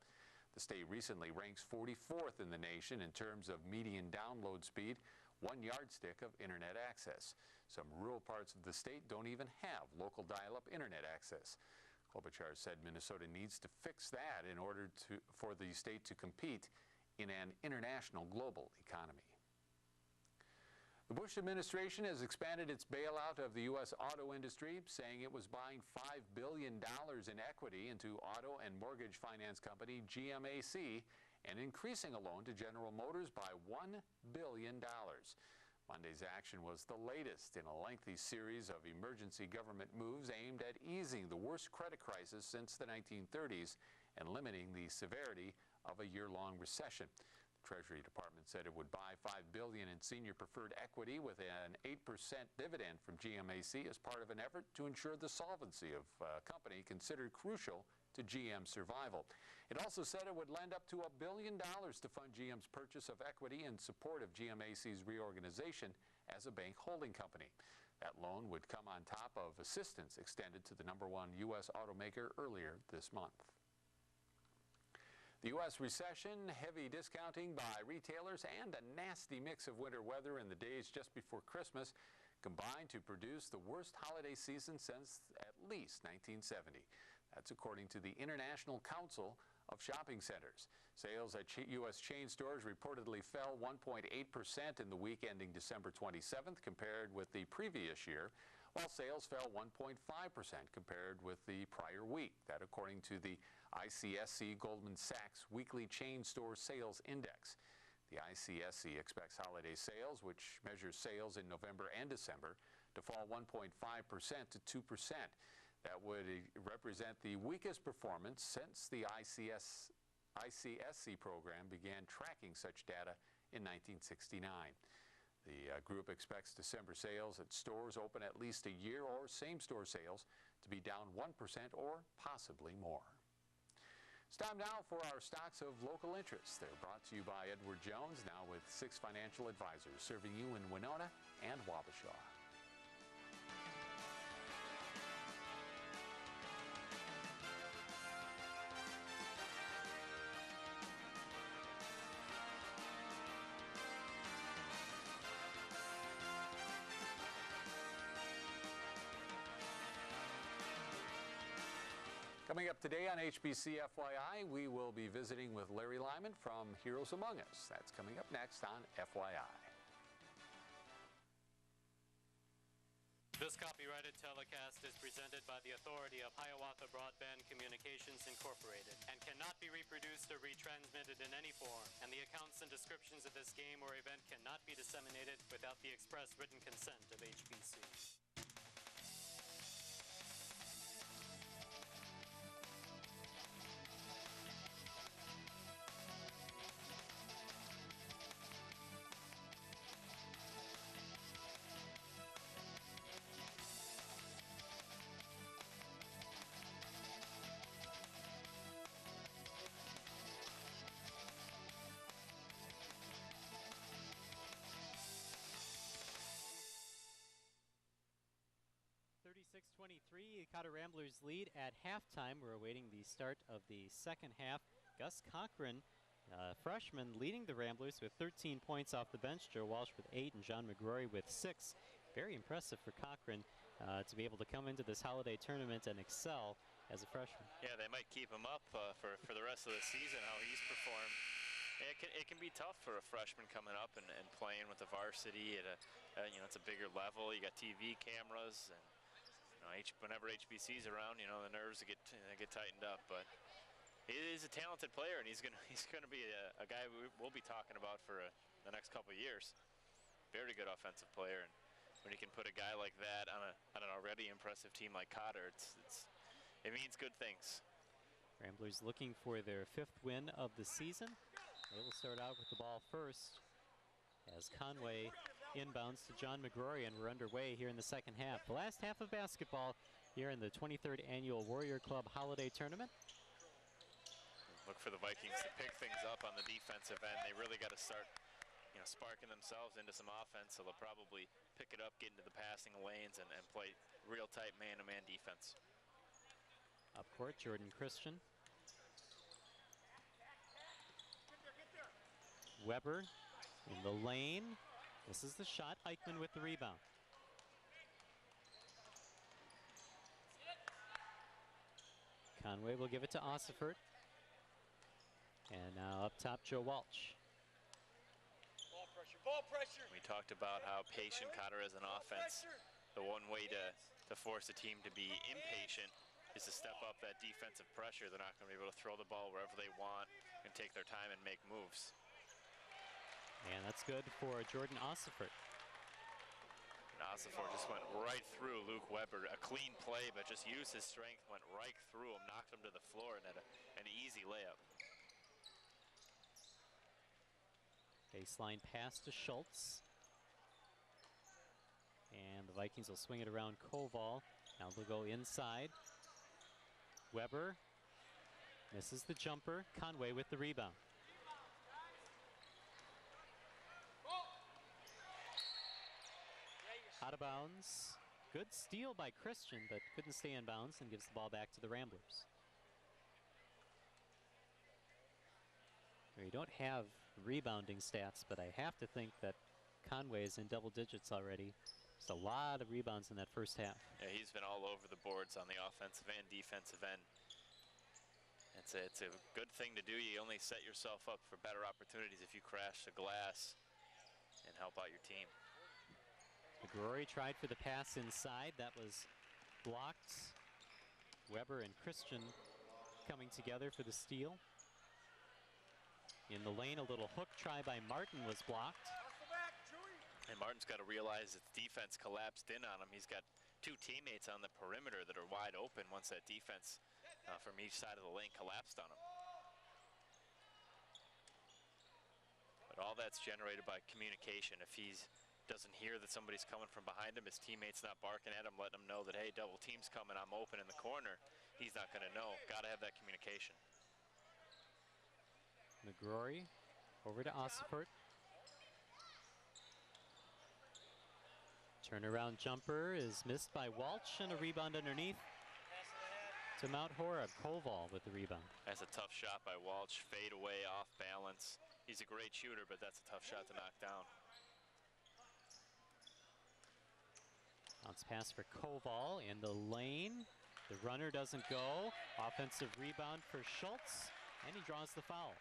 The state recently ranks 44th in the nation in terms of median download speed, one yardstick of internet access. Some rural parts of the state don't even have local dial-up internet access. Klobuchar said Minnesota needs to fix that in order for the state to compete in an international global economy. The Bush administration has expanded its bailout of the U.S. auto industry, saying it was buying $5 billion in equity into auto and mortgage finance company GMAC and increasing a loan to General Motors by $1 billion. Monday's action was the latest in a lengthy series of emergency government moves aimed at easing the worst credit crisis since the 1930s and limiting the severity of a year-long recession. The Treasury Department said it would buy $5 billion in senior preferred equity with an 8% dividend from GMAC as part of an effort to ensure the solvency of a company considered crucial to GM's survival. It also said it would lend up to $1 billion to fund GM's purchase of equity in support of GMAC's reorganization as a bank holding company. That loan would come on top of assistance extended to the #1 U.S. automaker earlier this month. The U.S. recession, heavy discounting by retailers, and a nasty mix of winter weather in the days just before Christmas combined to produce the worst holiday season since at least 1970. That's according to the International Council of Shopping Centers. Sales at U.S. chain stores reportedly fell 1.8% in the week ending December 27th compared with the previous year, while sales fell 1.5% compared with the prior week. That according to the ICSC Goldman Sachs Weekly Chain Store Sales Index. The ICSC expects holiday sales, which measures sales in November and December, to fall 1.5% to 2%. That would represent the weakest performance since the ICSC program began tracking such data in 1969. The group expects December sales at stores open at least a year or same-store sales to be down 1% or possibly more. It's time now for our stocks of local interest. They're brought to you by Edward Jones, now with 6 financial advisors serving you in Winona and Wabasha. Coming up today on HBC FYI, we will be visiting with Larry Lyman from Heroes Among Us. That's coming up next on FYI. This copyrighted telecast is presented by the authority of Hiawatha Broadband Communications Incorporated and cannot be reproduced or retransmitted in any form, and the accounts and descriptions of this game or event cannot be disseminated without the express written consent of HBC. 36-23, Cotter Ramblers lead at halftime. We're awaiting the start of the second half. Gus Cochran, freshman, leading the Ramblers with 13 points off the bench. Joe Walsh with 8 and John McGrory with 6. Very impressive for Cochran to be able to come into this holiday tournament and excel as a freshman. Yeah, they might keep him up for the rest of the season, how he's performed. It can be tough for a freshman coming up and playing with the varsity at it's a bigger level. You got TV cameras, and whenever HBC's around, the nerves get tightened up. But he is a talented player, and he's gonna be a guy we'll be talking about for the next couple of years. Very good offensive player, and when you can put a guy like that on an already impressive team like Cotter, it means good things. Ramblers looking for their 5th win of the season. They will start out with the ball first as Conway inbounds to John McGrory, and we're underway here in the second half. The last half of basketball here in the 23rd Annual Warrior Club Holiday Tournament. Look for the Vikings to pick things up on the defensive end. They really got to start sparking themselves into some offense, so they'll probably pick it up, get into the passing lanes, and play real tight man-to-man defense. Up court, Jordan Christian. Weber in the lane. This is the shot. Eichmann with the rebound. Conway will give it to Ossiford. And now up top, Joe Walsh. Ball pressure, ball pressure. We talked about how patient Cotter is an offense. The one way to force a team to be impatient is to step up that defensive pressure. They're not going to be able to throw the ball wherever they want and take their time and make moves. And that's good for Jordan Ossiford. And Ossiford just went right through Luke Weber. A clean play, but just used his strength, went right through him, knocked him to the floor, and had an easy layup. Baseline pass to Schultz. And the Vikings will swing it around Koval. Now they'll go inside. Weber misses the jumper. Conway with the rebound. Out of bounds. Good steal by Christian, but couldn't stay in bounds and gives the ball back to the Ramblers. We don't have rebounding stats, but I have to think that Conway is in double digits already. Just a lot of rebounds in that first half. Yeah, he's been all over the boards on the offensive and defensive end. It's a good thing to do. You only set yourself up for better opportunities if you crash the glass and help out your team. McGrory tried for the pass inside. That was blocked. Weber and Christian coming together for the steal. In the lane, a little hook try by Martin was blocked. And Martin's got to realize that the defense collapsed in on him. He's got 2 teammates on the perimeter that are wide open once that defense from each side of the lane collapsed on him. But all that's generated by communication. If he doesn't hear that somebody's coming from behind him, his teammate's not barking at him, letting him know that, hey, double team's coming, I'm open in the corner, he's not going to know. Got to have that communication. McGrory over to Ossiford. Turnaround jumper is missed by Walsh, and a rebound underneath to Mount Horeb. Koval with the rebound. That's a tough shot by Walsh. Fade away, off balance. He's a great shooter, but that's a tough shot to knock down. Bounce pass for Koval in the lane. The runner doesn't go. Offensive rebound for Schultz, and he draws the foul.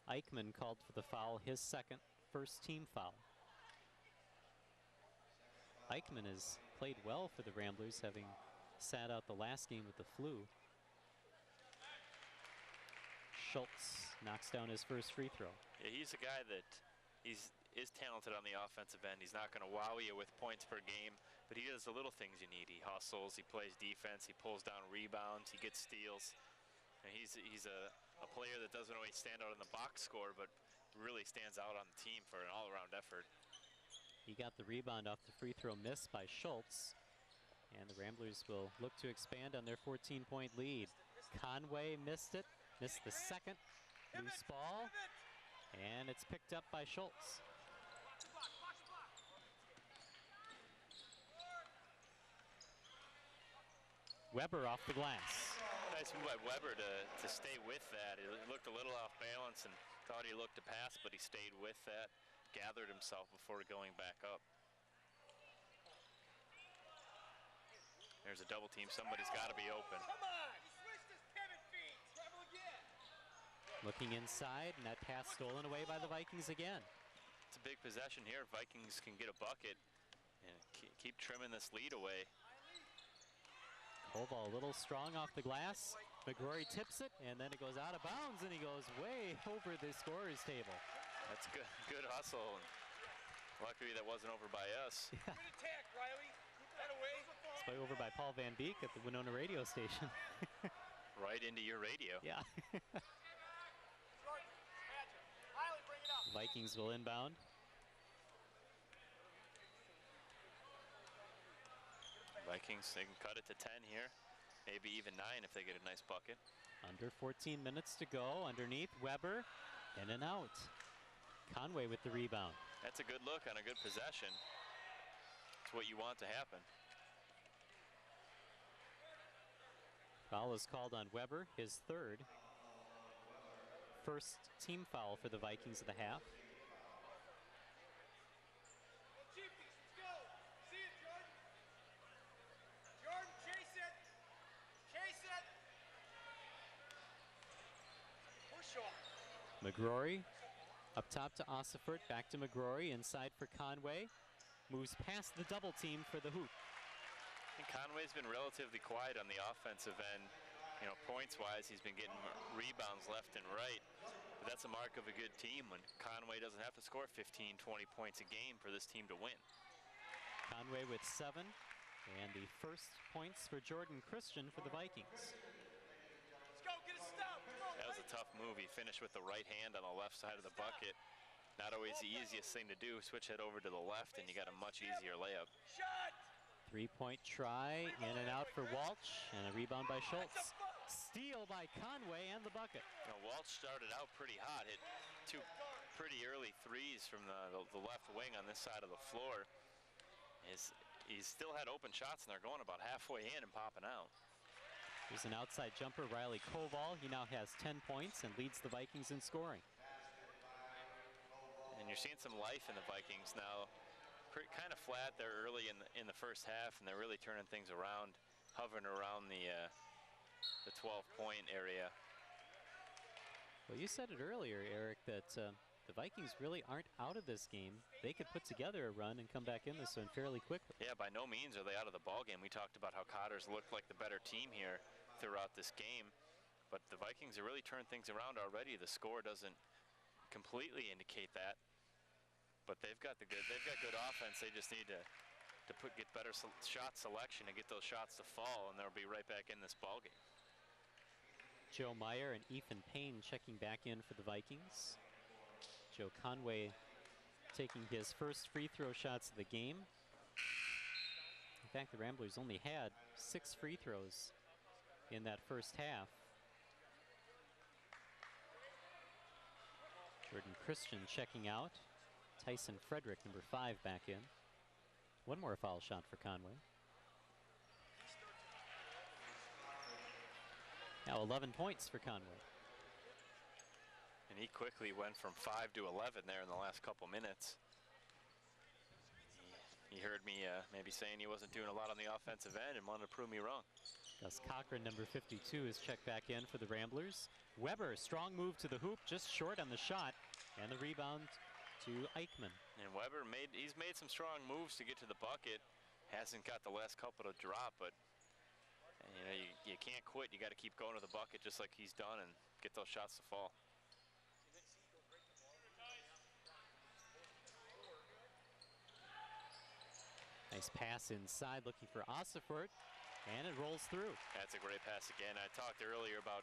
Eichmann called for the foul, his second, first team foul. Eichmann has played well for the Ramblers, having sat out the last game with the flu. Schultz knocks down his first free throw. Yeah, he's a guy that is talented on the offensive end. He's not going to wow you with points per game, but he does the little things you need. He hustles, he plays defense, he pulls down rebounds, he gets steals. And he's a player that doesn't always stand out in the box score, but really stands out on the team for an all-around effort. He got the rebound off the free throw miss by Schultz, and the Ramblers will look to expand on their 14-point lead. Conway missed it, missed the second loose ball, and it's picked up by Schultz. Weber off the glass. Nice move by Weber to stay with that. He looked a little off balance and thought he looked to pass, but he stayed with that, gathered himself before going back up. There's a double team. Somebody's got to be open. Come on! He switched his pivot feet. Travel again. Looking inside, and that pass stolen away by the Vikings again. It's a big possession here. Vikings can get a bucket and keep trimming this lead away. Koval a little strong off the glass. McCrory tips it, and then it goes out of bounds, and he goes way over the scorer's table. That's good hustle. And luckily that wasn't over by us. Yeah. Good attack, Riley. Keep that away. It's by over by Paul Van Beek at the Winona radio station. Right into your radio. Yeah. Vikings will inbound. Vikings, they can cut it to 10 here. Maybe even 9 if they get a nice bucket. Under 14 minutes to go. Underneath, Weber, in and out. Conway with the rebound. That's a good look on a good possession. It's what you want to happen. Foul is called on Weber, his third. First team foul for the Vikings of the half. McCrory up top to Ossifert, back to McCrory, inside for Conway. Moves past the double team for the hoop. And Conway's been relatively quiet on the offensive end. You know, points-wise, he's been getting rebounds left and right. But that's a mark of a good team when Conway doesn't have to score 15, 20 points a game for this team to win. Conway with 7, and the first points for Jordan Christian for the Vikings. That was a tough move. He finished with the right hand on the left side of the bucket. Not always the easiest thing to do. Switch it over to the left and you got a much easier layup. 3-point try, in and out for Walsh, and a rebound by Schultz. Steal by Conway and the bucket. Now, Walsh started out pretty hot, hit 2 pretty early threes from the left wing on this side of the floor. He's still had open shots and they're going about halfway in and popping out. There's an outside jumper, Riley Koval. He now has 10 points and leads the Vikings in scoring. And you're seeing some life in the Vikings now. Kind of flat there early in the first half, and they're really turning things around, hovering around the 12-point area. Well, you said it earlier, Eric, that the Vikings really aren't out of this game. They could put together a run and come back in this one fairly quickly. Yeah, by no means are they out of the ballgame. We talked about how Cotter's looked like the better team here throughout this game, but the Vikings are really turning things around already. The score doesn't completely indicate that, but they've got good offense. They just need to get better shot selection and get those shots to fall, and they'll be right back in this ballgame. Joe Meyer and Ethan Payne checking back in for the Vikings. Joe Conway taking his first free throw shots of the game. In fact, the Ramblers only had 6 free throws in that first half. Jordan Christian checking out. Tyson Frederick, number 5, back in. One more foul shot for Conway. Now 11 points for Conway. And he quickly went from 5 to 11 there in the last couple minutes. He heard me maybe saying he wasn't doing a lot on the offensive end and wanted to prove me wrong. Gus Cochran, number 52, is checked back in for the Ramblers. Weber, strong move to the hoop, just short on the shot, and the rebound to Eichmann. And Weber he's made some strong moves to get to the bucket. Hasn't got the last couple to drop, but you know, you can't quit. You got to keep going to the bucket just like he's done and get those shots to fall. Nice pass inside, looking for Ossifort, and it rolls through. That's a great pass again. I talked earlier about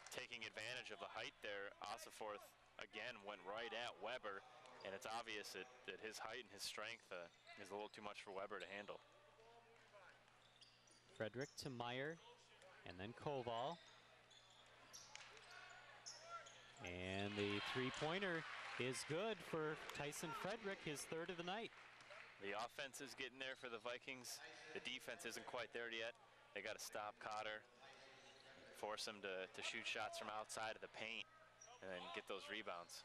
taking advantage of the height there. Ossifort again went right at Weber, and it's obvious that his height and his strength is a little too much for Weber to handle. Frederick to Meyer, and then Koval. And the three-pointer is good for Tyson Frederick, his third of the night. The offense is getting there for the Vikings. The defense isn't quite there yet. They got to stop Cotter, force him to shoot shots from outside of the paint, and then get those rebounds.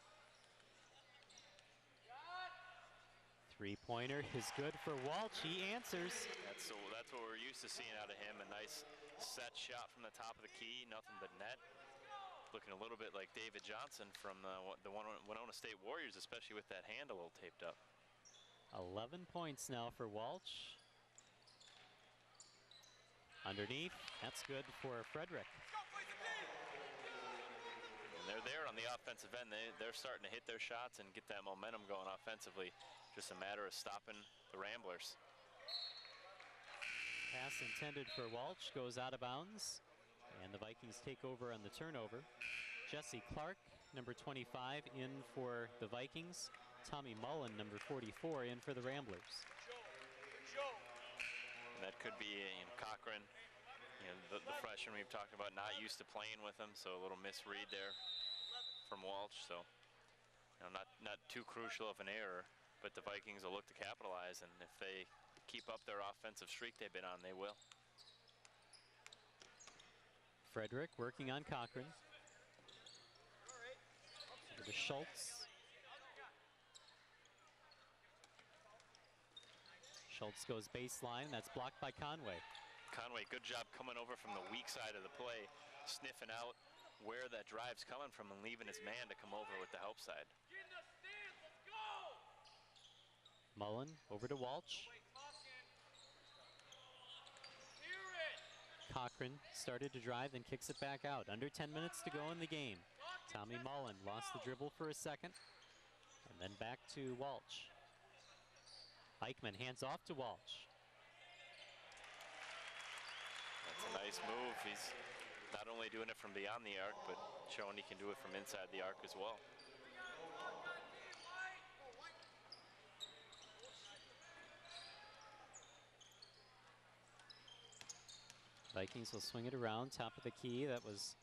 Three-pointer is good for Walsh. He answers. That's what we're used to seeing out of him. A nice set shot from the top of the key, nothing but net. Looking a little bit like David Johnson from the Winona State Warriors, especially with that hand a little taped up. 11 points now for Walsh. Underneath, that's good for Frederick. And they're there on the offensive end. They're starting to hit their shots and get that momentum going offensively. Just a matter of stopping the Ramblers. Pass intended for Walsh goes out of bounds, and the Vikings take over on the turnover. Jesse Clark, number 25, in for the Vikings. Tommy Mullen, number 44, in for the Ramblers. And that could be Cochran, the freshman we've talked about, not used to playing with him, so a little misread there from Walsh. So not too crucial of an error, but the Vikings will look to capitalize, and if they keep up their offensive streak they've been on, they will. Frederick working on Cochran. Over to Schultz. Schultz goes baseline. That's blocked by Conway. Conway, good job coming over from the weak side of the play, sniffing out where that drive's coming from and leaving his man to come over with the help side. Mullen over to Walsh. Cochran started to drive, then kicks it back out. Under 10 minutes to go in the game. Tommy Mullen lost the dribble for a second, and then back to Walsh. Eichmann hands off to Walsh. That's a nice move. He's not only doing it from beyond the arc, but showing he can do it from inside the arc as well. Vikings will swing it around, top of the key. That was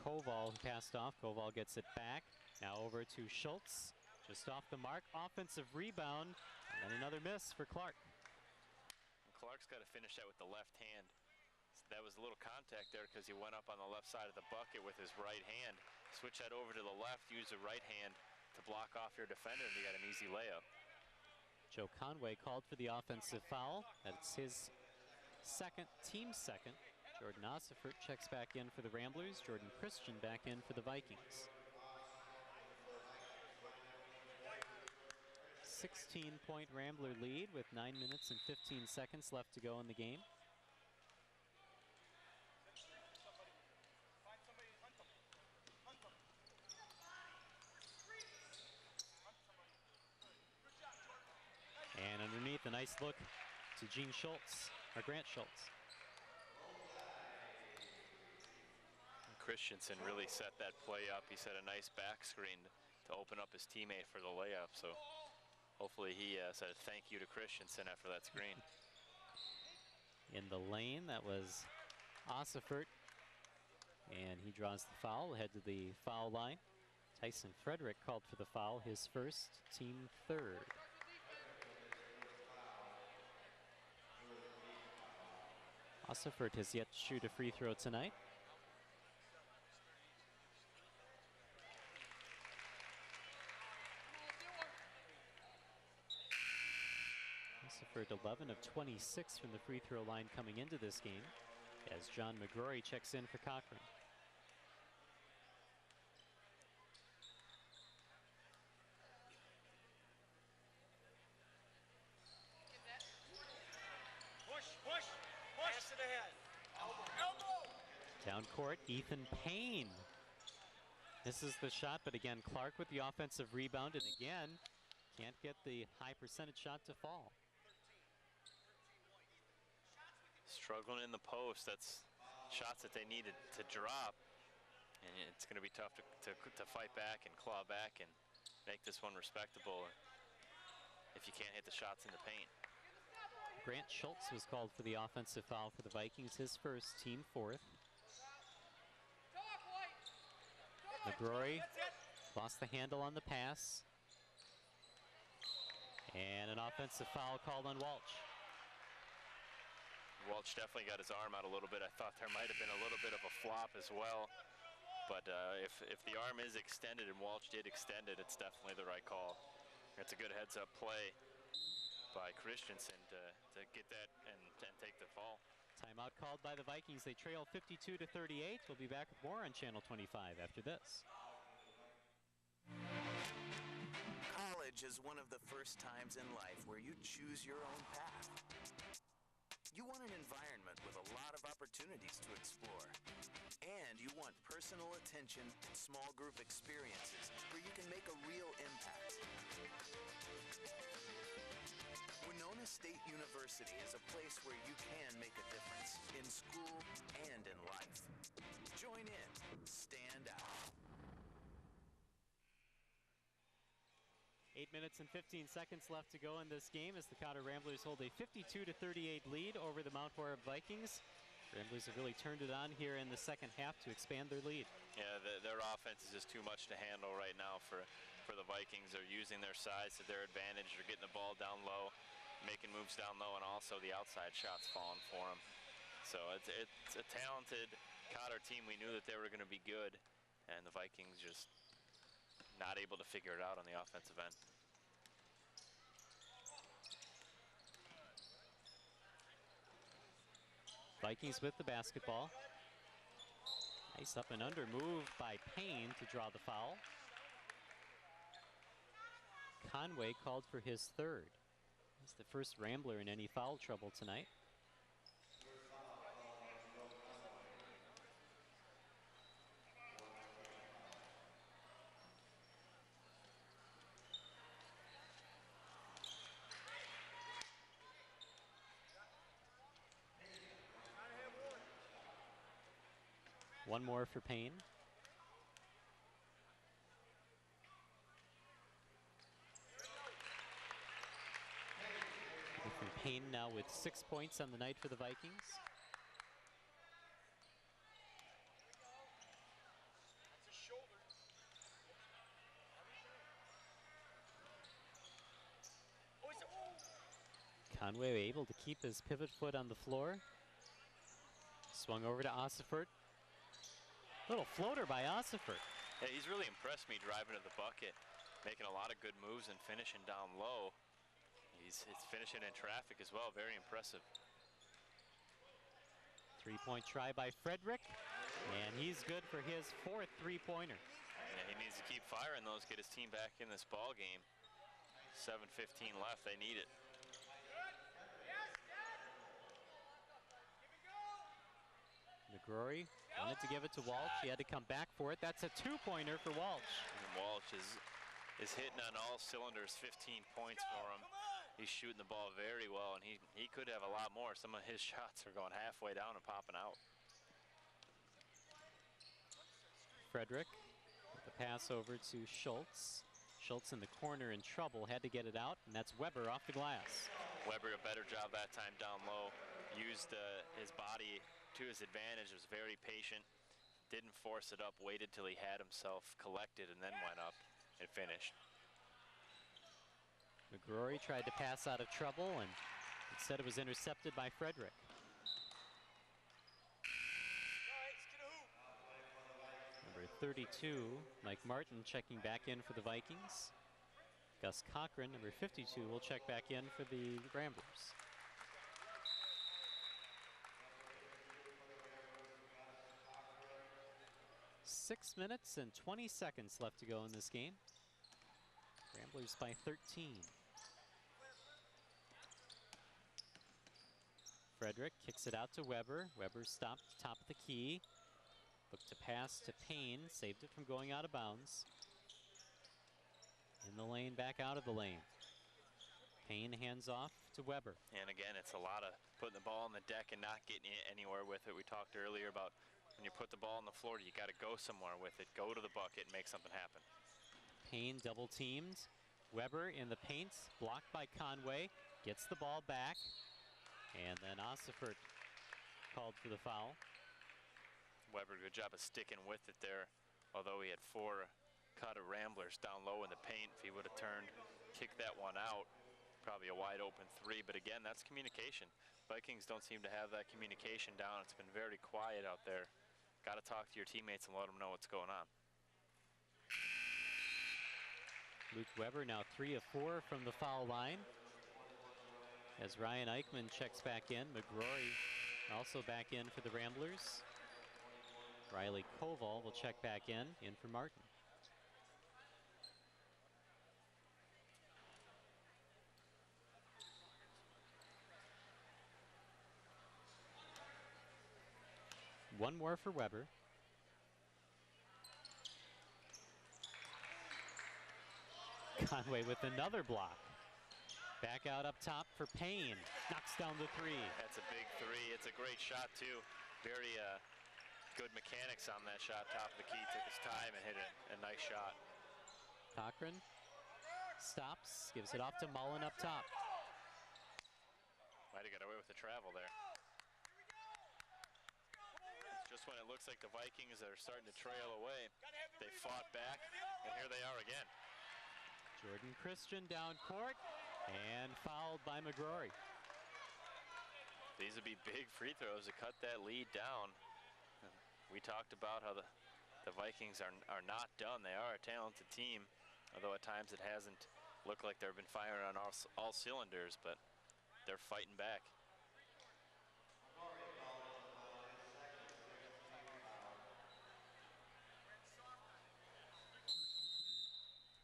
Koval who passed off. Koval gets it back. Now over to Schultz. Just off the mark, offensive rebound, and then another miss for Clark. Clark's got to finish that with the left hand. That was a little contact there because he went up on the left side of the bucket with his right hand. Switch that over to the left, use the right hand to block off your defender, and you got an easy layup. Joe Conway called for the offensive foul. That's his second, team second. Jordan Ossifort checks back in for the Ramblers. Jordan Christian back in for the Vikings. 16-point Rambler lead with 9 minutes and 15 seconds left to go in the game. And underneath, a nice look to Grant Schultz. Christensen really set that play up. He set a nice back screen to open up his teammate for the layup. So hopefully he said thank you to Christensen after that screen. In the lane, that was Ossifort. And he draws the foul, head to the foul line. Tyson Frederick called for the foul, his first, team third. Ossifort has yet to shoot a free throw tonight. Ossiford 11 of 26 from the free throw line coming into this game as John McGrory checks in for Cochran. Pass it ahead. Elbow. Down court, Ethan Payne. This is the shot, but again, Clark with the offensive rebound, and again, can't get the high percentage shot to fall. Struggling in the post. That's shots that they needed to drop, and it's going to be tough to fight back and claw back and make this one respectable if you can't hit the shots in the paint. Grant Schultz was called for the offensive foul for the Vikings, his first, team fourth. McGrory lost the handle on the pass. And an offensive foul called on Walsh. Walsh definitely got his arm out a little bit. I thought there might have been a little bit of a flop as well. But if the arm is extended and Walsh did extend it, it's definitely the right call. It's a good heads-up play by Christensen to get that and take the fall. Timeout called by the Vikings. They trail 52-38. We'll be back with more on Channel 25 after this. College is one of the first times in life where you choose your own path. You want an environment with a lot of opportunities to explore. And you want personal attention and small group experiences where you can make a real impact. Winona State University is a place where you can make a difference in school and in life. Join in. Stand out. 8 minutes and 15 seconds left to go in this game as the Cotter Ramblers hold a 52-38 lead over the Mount Horeb Vikings. Ramblers have really turned it on here in the second half to expand their lead. Yeah, their offense is just too much to handle right now for the Vikings. They're using their size to their advantage. They're getting the ball down low, making moves down low, and also the outside shots falling for them. So it's a talented Cotter team. We knew that they were going to be good, and the Vikings just not able to figure it out on the offensive end. Vikings with the basketball. Nice up and under move by Payne to draw the foul. Conway called for his third. He's the first Rambler in any foul trouble tonight. One more for Payne. From Payne now with 6 points on the night for the Vikings. Conway able to keep his pivot foot on the floor. Swung over to Ossiford. Little floater by Ossiford. Yeah, he's really impressed me driving to the bucket, making a lot of good moves and finishing down low. He's finishing in traffic as well. Very impressive. 3-point try by Frederick, and he's good for his fourth three-pointer. Yeah, he needs to keep firing those, get his team back in this ball game. 7:15 left. They need it. McGrory wanted to give it to Walsh. He had to come back for it. That's a two-pointer for Walsh. And Walsh is hitting on all cylinders. 15 points for him. He's shooting the ball very well, and he could have a lot more. Some of his shots are going halfway down and popping out. Frederick with the pass over to Schultz. Schultz in the corner in trouble, had to get it out, and that's Weber off the glass. Weber a better job that time down low. Used his body to his advantage, was very patient, didn't force it up, waited till he had himself collected and then went up and finished. McGrory tried to pass out of trouble, and instead it was intercepted by Frederick. Number 32, Mike Martin checking back in for the Vikings. Gus Cochran, number 52, will check back in for the Ramblers. 6 minutes and 20 seconds left to go in this game. Ramblers by 13. Frederick kicks it out to Weber. Weber stopped top of the key. Looked to pass to Payne. Saved it from going out of bounds. In the lane, back out of the lane. Payne hands off to Weber. And again, it's a lot of putting the ball on the deck and not getting anywhere with it. We talked earlier about when you put the ball on the floor, you got to go somewhere with it. Go to the bucket and make something happen. Payne double teamed. Weber in the paint, blocked by Conway. Gets the ball back. And then Ossifert called for the foul. Weber, good job of sticking with it there. Although he had 4 Cotter Ramblers down low in the paint, if he would have turned, kicked that one out, probably a wide open 3. But again, that's communication. Vikings don't seem to have that communication down. It's been very quiet out there. Got to talk to your teammates and let them know what's going on. Luke Weber now 3 of 4 from the foul line. As Ryan Eichmann checks back in, McGrory also back in for the Ramblers. Riley Koval will check back in for Martin. One more for Weber. Conway with another block. Back out up top for Payne. Knocks down the 3. That's a big 3. It's a great shot, too. Very good mechanics on that shot. Top of the key, took his time and hit a nice shot. Cochran stops, gives it off to Mullen up top. Might have got away with the travel there. Just when it looks like the Vikings are starting to trail away, they fought back, and here they are again. Jordan Christian down court, and fouled by McGrory. These would be big free throws to cut that lead down. We talked about how the Vikings are not done. They are a talented team, although at times it hasn't looked like they've been firing on all cylinders, but they're fighting back.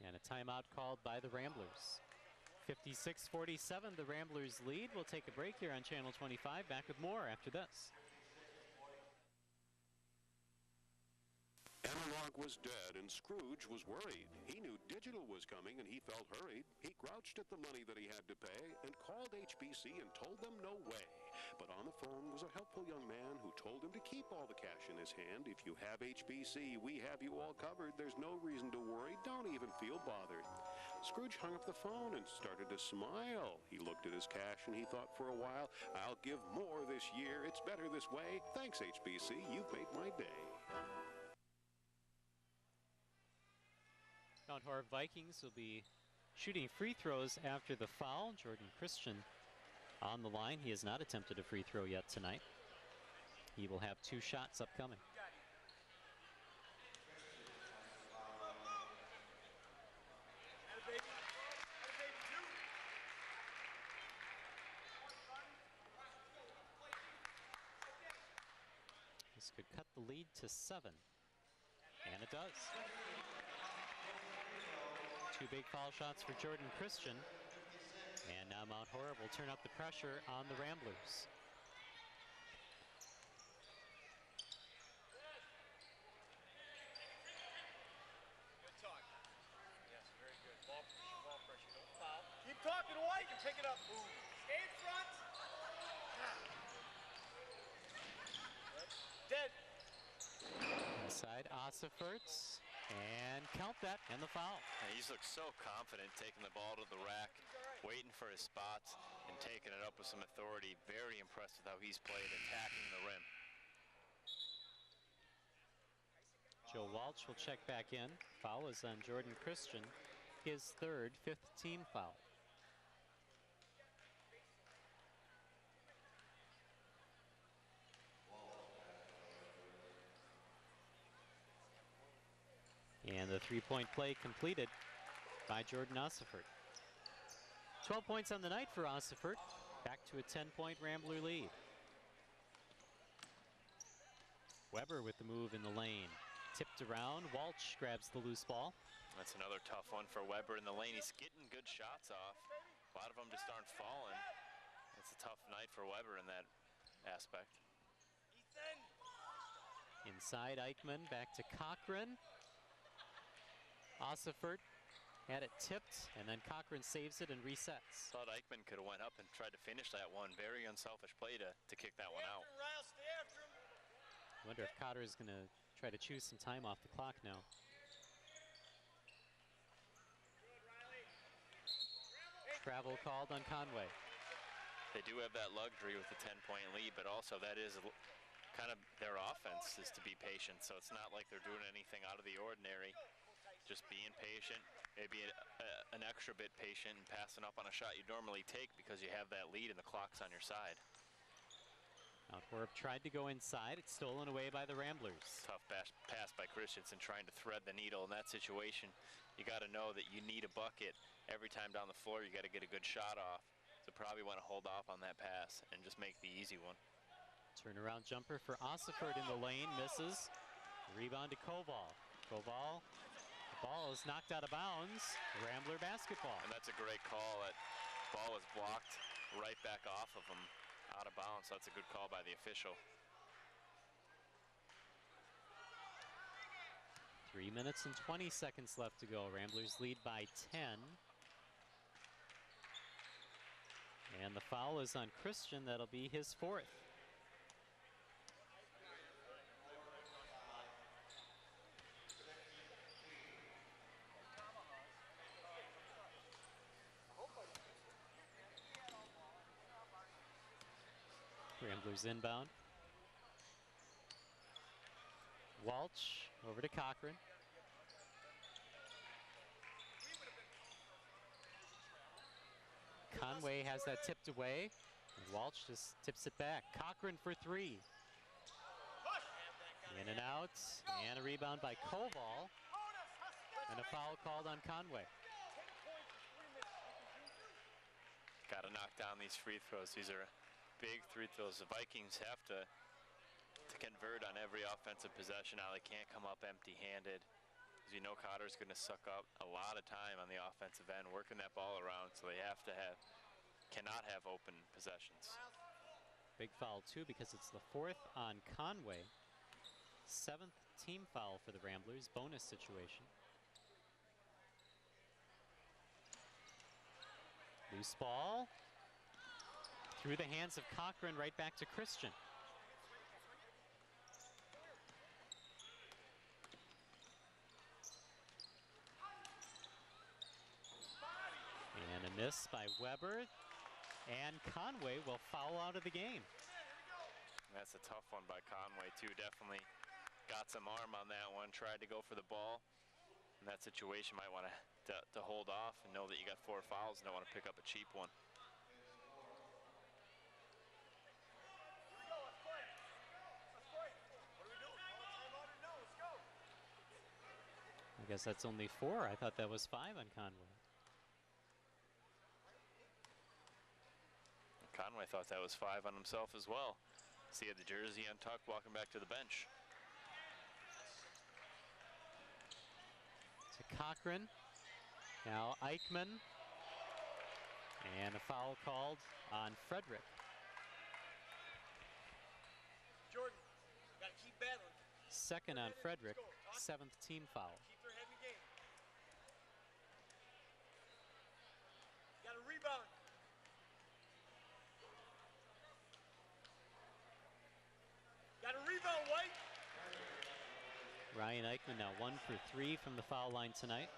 And a timeout called by the Ramblers. 56-47, the Ramblers lead. We'll take a break here on Channel 25. Back with more after this. Analog was dead and Scrooge was worried. He knew digital was coming and he felt hurried. He grouched at the money that he had to pay and called HBC and told them no way. But on the phone was a helpful young man who told him to keep all the cash in his hand. If you have HBC, we have you all covered. There's no reason to worry. Don't even feel bothered. Scrooge hung up the phone and started to smile. He looked at his cash and he thought for a while, I'll give more this year. It's better this way. Thanks, HBC. You've made my day. Mount Horeb Vikings will be shooting free throws after the foul. Jordan Christian on the line. He has not attempted a free throw yet tonight. He will have 2 shots upcoming. This could cut the lead to 7. And it does. 2 big foul shots for Jordan Christian. And now Mount Horeb will turn up the pressure on the Ramblers. Good talk. Yes, very good. Ball pressure. Don't foul. Keep talking, White. You pick it up. Move. Stay in front. Dead. Inside Ossifert. And count that, and the foul. And he's looked so confident taking the ball to the rack, waiting for his spots, and taking it up with some authority. Very impressed with how he's played, attacking the rim. Joe Walsh will check back in. Foul is on Jordan Christian, his 3rd, 5th team foul. And the 3-point play completed. by Jordan Ossiford. 12 points on the night for Ossiford. Back to a 10-point Rambler lead. Weber with the move in the lane. Tipped around. Walsh grabs the loose ball. That's another tough one for Weber in the lane. He's getting good shots off. A lot of them just aren't falling. It's a tough night for Weber in that aspect. Inside Eichmann, back to Cochran. Ossiford had it tipped, and then Cochran saves it and resets. Thought Eichmann could have went up and tried to finish that one. Very unselfish play to kick that one out. I wonder if Cotter is going to try to choose some time off the clock now. Travel called on Conway. They do have that luxury with the 10-point lead, but also that is kind of their offense is to be patient. So it's not like they're doing anything out of the ordinary. Just being patient, maybe an extra bit patient and passing up on a shot you normally take because you have that lead and the clock's on your side. Mount Horeb tried to go inside. It's stolen away by the Ramblers. Tough pass by Christensen trying to thread the needle in that situation. You got to know that you need a bucket. Every time down the floor, you got to get a good shot off. So probably want to hold off on that pass and just make the easy one. Turnaround jumper for Ossiford in the lane, misses. Rebound to Koval. Koval. Ball is knocked out of bounds. Rambler basketball. And that's a great call. That ball was blocked right back off of him, out of bounds. So that's a good call by the official. 3 minutes and 20 seconds left to go. Ramblers lead by 10. And the foul is on Christian. That'll be his fourth. Ramblers inbound. Walsh over to Cochran. Conway has that tipped away. Walsh just tips it back. Cochran for three. In and out. And a rebound by Koval. And a foul called on Conway. Got to knock down these free throws. These are big free throws. The Vikings have to convert on every offensive possession. Now they can't come up empty-handed. As you know, Cotter's going to suck up a lot of time on the offensive end, working that ball around, so they cannot have open possessions. Big foul too, because it's the fourth on Conway. 7th team foul for the Ramblers. Bonus situation. Loose ball. Through the hands of Cochran, right back to Christian. And a miss by Weber. And Conway will foul out of the game. That's a tough one by Conway too. Definitely got some arm on that one. Tried to go for the ball. In that situation, might want to hold off and know that you got 4 fouls and don't want to pick up a cheap one. I guess that's only 4. I thought that was 5 on Conway. Conway thought that was 5 on himself as well. See, he had the jersey untucked, walking back to the bench. To Cochran. Now Eichmann. And a foul called on Frederick. Jordan, gotta keep battling. Second on Frederick. 7th team foul. Keep their head in the game. Got a rebound. Got a rebound, White. Ryan Eichmann now 1 for 3 from the foul line tonight.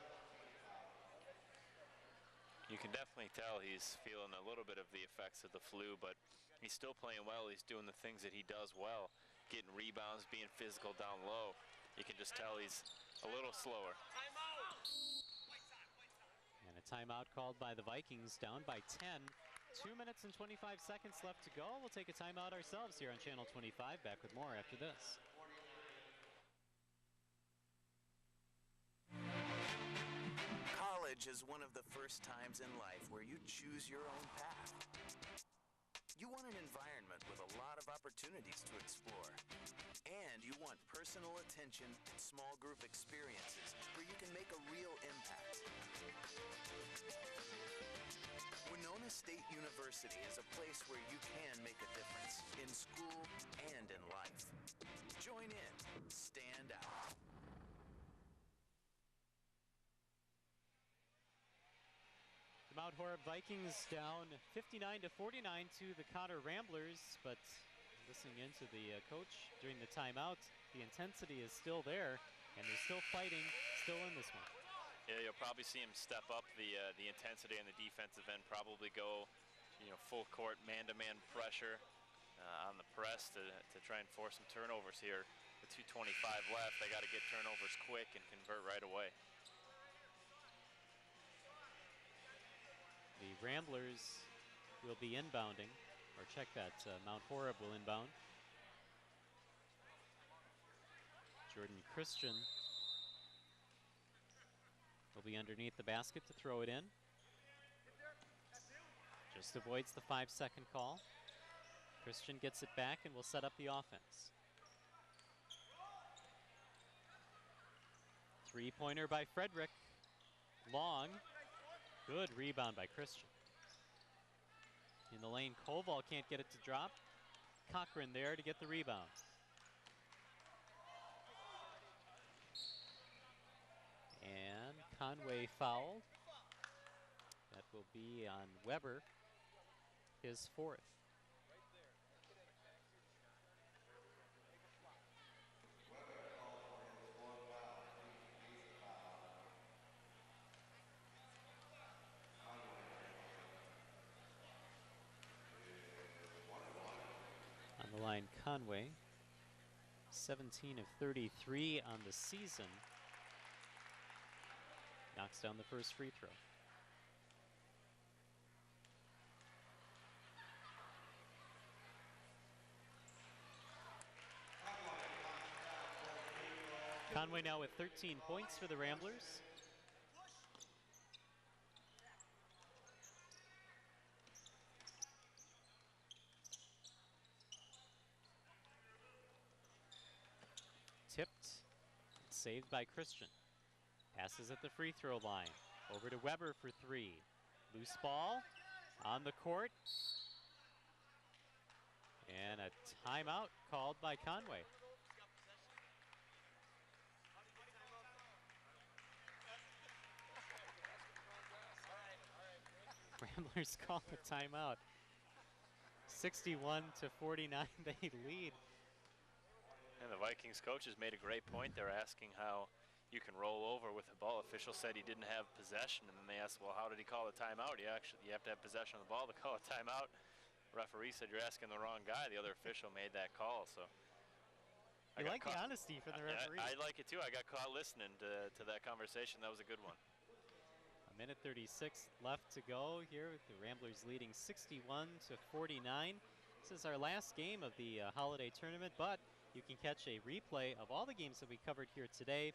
You can definitely tell he's feeling a little bit of the effects of the flu, but he's still playing well. He's doing the things that he does well, getting rebounds, being physical down low. You can just tell he's a little slower. And a timeout called by the Vikings, down by 10. 2 minutes and 25 seconds left to go. We'll take a timeout ourselves here on Channel 25. Back with more after this. College is one of the first times in life where you choose your own path. You want an environment with a lot of opportunities to explore. And you want personal attention and small group experiences where you can make a real impact. Winona State University is a place where you can make a difference in school and in life. Join in. Stand out. The Mount Horeb Vikings down 59-49 to the Cotter Ramblers, but listening into the coach during the timeout, the intensity is still there, and they're still fighting, still in this one. Yeah, you'll probably see him step up the intensity on the defensive end, probably go, full court man-to-man pressure on the press to try and force some turnovers here. With 2:25 left, they got to get turnovers quick and convert right away. The Ramblers will be inbounding, or check that, Mount Horeb will inbound. Jordan Christian will be underneath the basket to throw it in. Just avoids the 5-second call. Christian gets it back and will set up the offense. Three-pointer by Frederick. Long. Good rebound by Christian. In the lane, Koval can't get it to drop. Cochran there to get the rebound. And Conway fouled. That will be on Weber, his fourth. On the line, Conway, 17 of 33 on the season. Knocks down the first free throw. Conway now with 13 points for the Ramblers. Tipped, saved by Christian. Passes at the free throw line. Over to Weber for three. Loose ball on the court. And a timeout called by Conway. Ramblers call the timeout. 61-49, they lead. And the Vikings coaches made a great point. They're asking how you can roll over with the ball. Official said he didn't have possession, and then they asked, well, how did he call the timeout? You have to have possession of the ball to call a timeout. Referee said you're asking the wrong guy. The other official made that call, so. I like the honesty from the referee. I like it too. I got caught listening to that conversation. That was a good one. A minute 36 left to go here with the Ramblers leading 61-49. This is our last game of the holiday tournament, but you can catch a replay of all the games that we covered here today.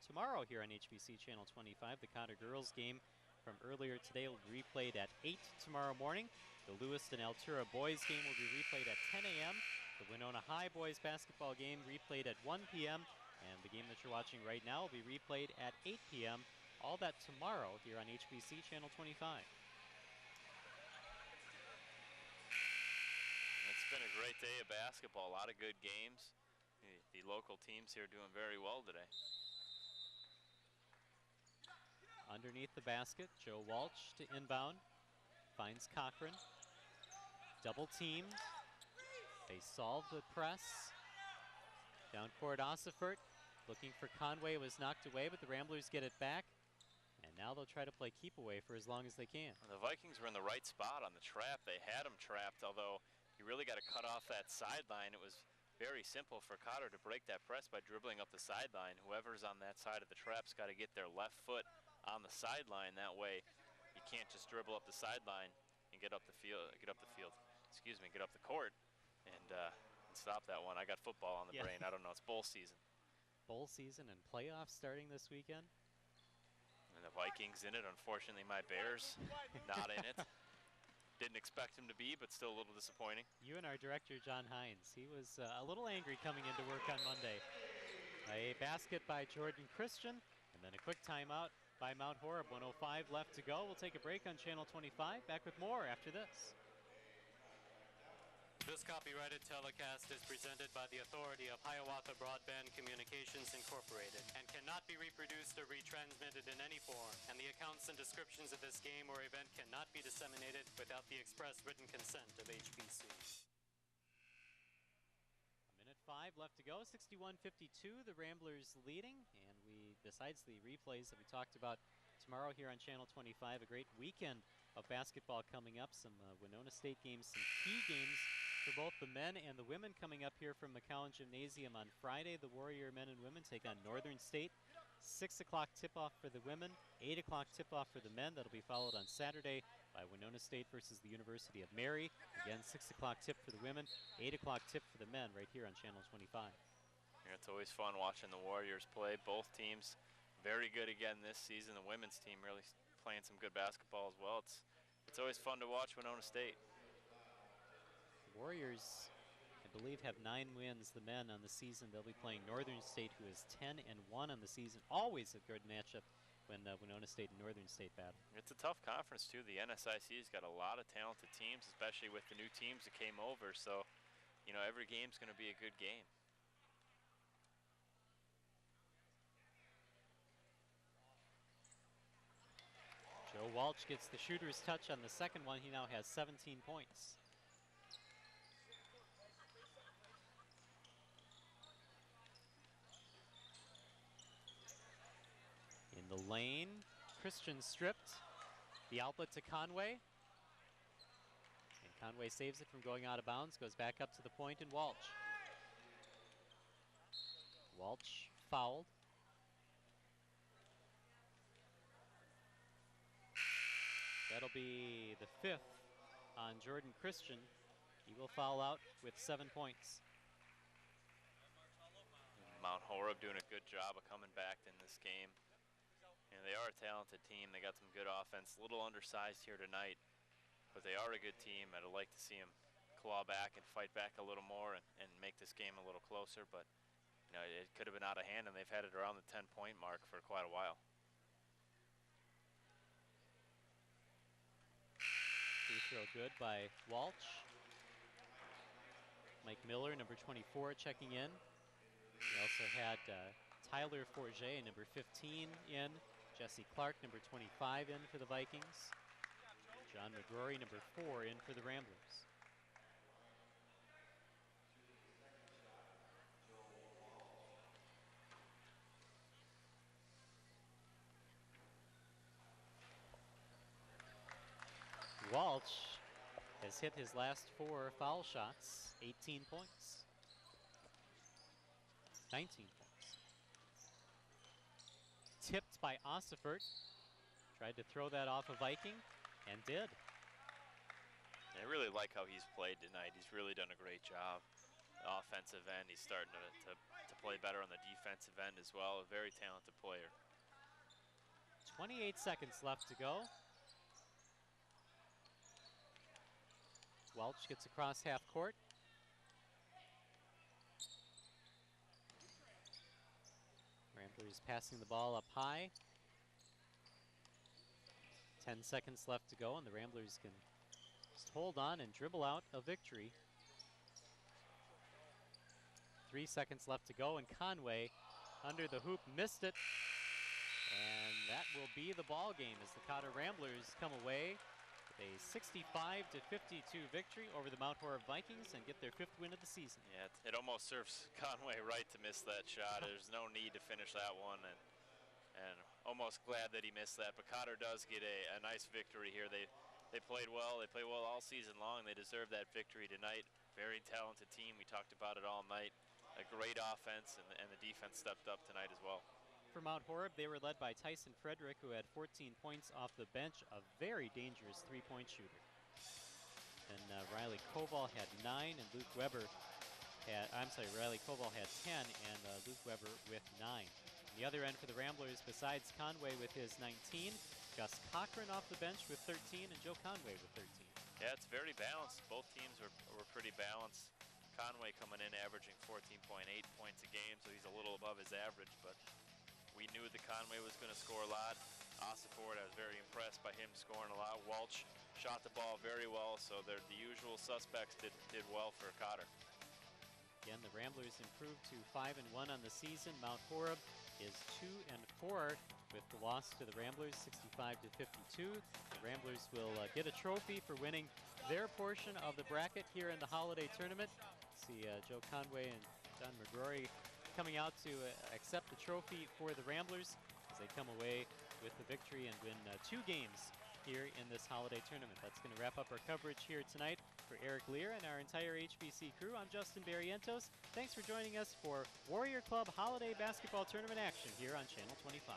Tomorrow here on HBC Channel 25, the Cotter girls game from earlier today will be replayed at 8 tomorrow morning. The Lewiston Altura boys game will be replayed at 10 a.m. The Winona High boys basketball game replayed at 1 p.m. And the game that you're watching right now will be replayed at 8 p.m. All that tomorrow here on HBC Channel 25. It's been a great day of basketball. A lot of good games. The local teams here doing very well today. Underneath the basket, Joe Walsh to inbound. Finds Cochran. Double teamed. They solve the press. Down court, Ossifert looking for Conway, was knocked away, but the Ramblers get it back. And now they'll try to play keep away for as long as they can. The Vikings were in the right spot on the trap. They had them trapped, although you really got to cut off that sideline. It was very simple for Cotter to break that press by dribbling up the sideline. Whoever's on that side of the trap's got to get their left foot on the sideline. That way you can't just dribble up the sideline and get up the court and stop that one. I got football on the brain. I don't know. It's bowl season. Bowl season and playoffs starting this weekend. And the Vikings in it. Unfortunately, my Bears not in it. Didn't expect him to be, but still a little disappointing. You and our director, John Hines, he was a little angry coming into work on Monday. A basket by Jordan Christian, and then a quick timeout by Mount Horeb. 1:05 left to go. We'll take a break on Channel 25. Back with more after this. This copyrighted telecast is presented by the authority of Hiawatha Broadband Communications Incorporated and cannot be reproduced or retransmitted in any form, and the accounts and descriptions of this game or event cannot be disseminated without the express written consent of HBC. A minute 5 left to go, 61-52, the Ramblers leading, and besides the replays that we talked about tomorrow here on Channel 25, a great weekend of basketball coming up, some Winona State games, some key games for both the men and the women coming up here from McCown Gymnasium on Friday. The Warrior men and women take on Northern State. 6 o'clock tip-off for the women, 8 o'clock tip-off for the men. That'll be followed on Saturday by Winona State versus the University of Mary. Again, 6 o'clock tip for the women, 8 o'clock tip for the men right here on Channel 25. Yeah, it's always fun watching the Warriors play. Both teams very good again this season. The women's team really playing some good basketball as well. It's always fun to watch Winona State. Warriors, I believe, have 9 wins, the men, on the season. They'll be playing Northern State, who is 10-1 on the season. Always a good matchup when Winona State and Northern State battle. It's a tough conference, too. The NSIC's got a lot of talented teams, especially with the new teams that came over. So, you know, every game's going to be a good game. Joe Walsh gets the shooter's touch on the second one. He now has 17 points. In the lane, Christian stripped. The outlet to Conway. And Conway saves it from going out of bounds, goes back up to the point, and Walsh. Walsh fouled. That'll be the 5th on Jordan Christian. He will foul out with 7 points. Mount Horeb doing a good job of coming back in this game. You know, they are a talented team. They got some good offense. A little undersized here tonight, but they are a good team. I'd like to see them claw back and fight back a little more and make this game a little closer. But you know, it could have been out of hand, and they've had it around the 10-point mark for quite a while. Free throw good by Walsh. Mike Miller, number 24, checking in. We also had Tyler Forget, number 15, in. Jesse Clark, number 25, in for the Vikings. John McGrory, number 4, in for the Ramblers. Walsh has hit his last 4 foul shots, 18 points. 19 points. Tipped by Ossifert. Tried to throw that off a Viking and did. I really like how he's played tonight. He's really done a great job. The offensive end, he's starting to play better on the defensive end as well. A very talented player. 28 seconds left to go. Welch gets across half court. Ramblers passing the ball up high. 10 seconds left to go, and the Ramblers can just hold on and dribble out a victory. 3 seconds left to go, and Conway under the hoop missed it. And that will be the ball game as the Cotter Ramblers come away with a 65-52 victory over the Mount Horeb Vikings and get their 5th win of the season. Yeah, it almost serves Conway right to miss that shot. There's no need to finish that one, and almost glad that he missed that. But Cotter does get a nice victory here. They played well. They played well all season long. They deserve that victory tonight. Very talented team. We talked about it all night. A great offense, and the defense stepped up tonight as well. For Mount Horeb, they were led by Tyson Frederick, who had 14 points off the bench, a very dangerous three-point shooter. And Riley Koval had 9, and Luke Weber had, Riley Koval had 10, and Luke Weber with 9. The other end for the Ramblers, besides Conway with his 19, Gus Cochran off the bench with 13, and Joe Conway with 13. Yeah, it's very balanced. Both teams were pretty balanced. Conway coming in averaging 14.8 points a game, so he's a little above his average, but we knew that Conway was going to score a lot. Osiford, I was very impressed by him scoring a lot. Walsh shot the ball very well, so the usual suspects did well for Cotter. Again, the Ramblers improved to 5-1 on the season. Mount Horeb is 2-4 with the loss to the Ramblers, 65-52. The Ramblers will get a trophy for winning their portion of the bracket here in the holiday tournament. See Joe Conway and Don McGrory coming out to accept the trophy for the Ramblers as they come away with the victory and win 2 games here in this holiday tournament. That's going to wrap up our coverage here tonight. For Eric Lear and our entire HBC crew, I'm Justin Barrientos. Thanks for joining us for Warrior Club Holiday Basketball Tournament action here on Channel 25.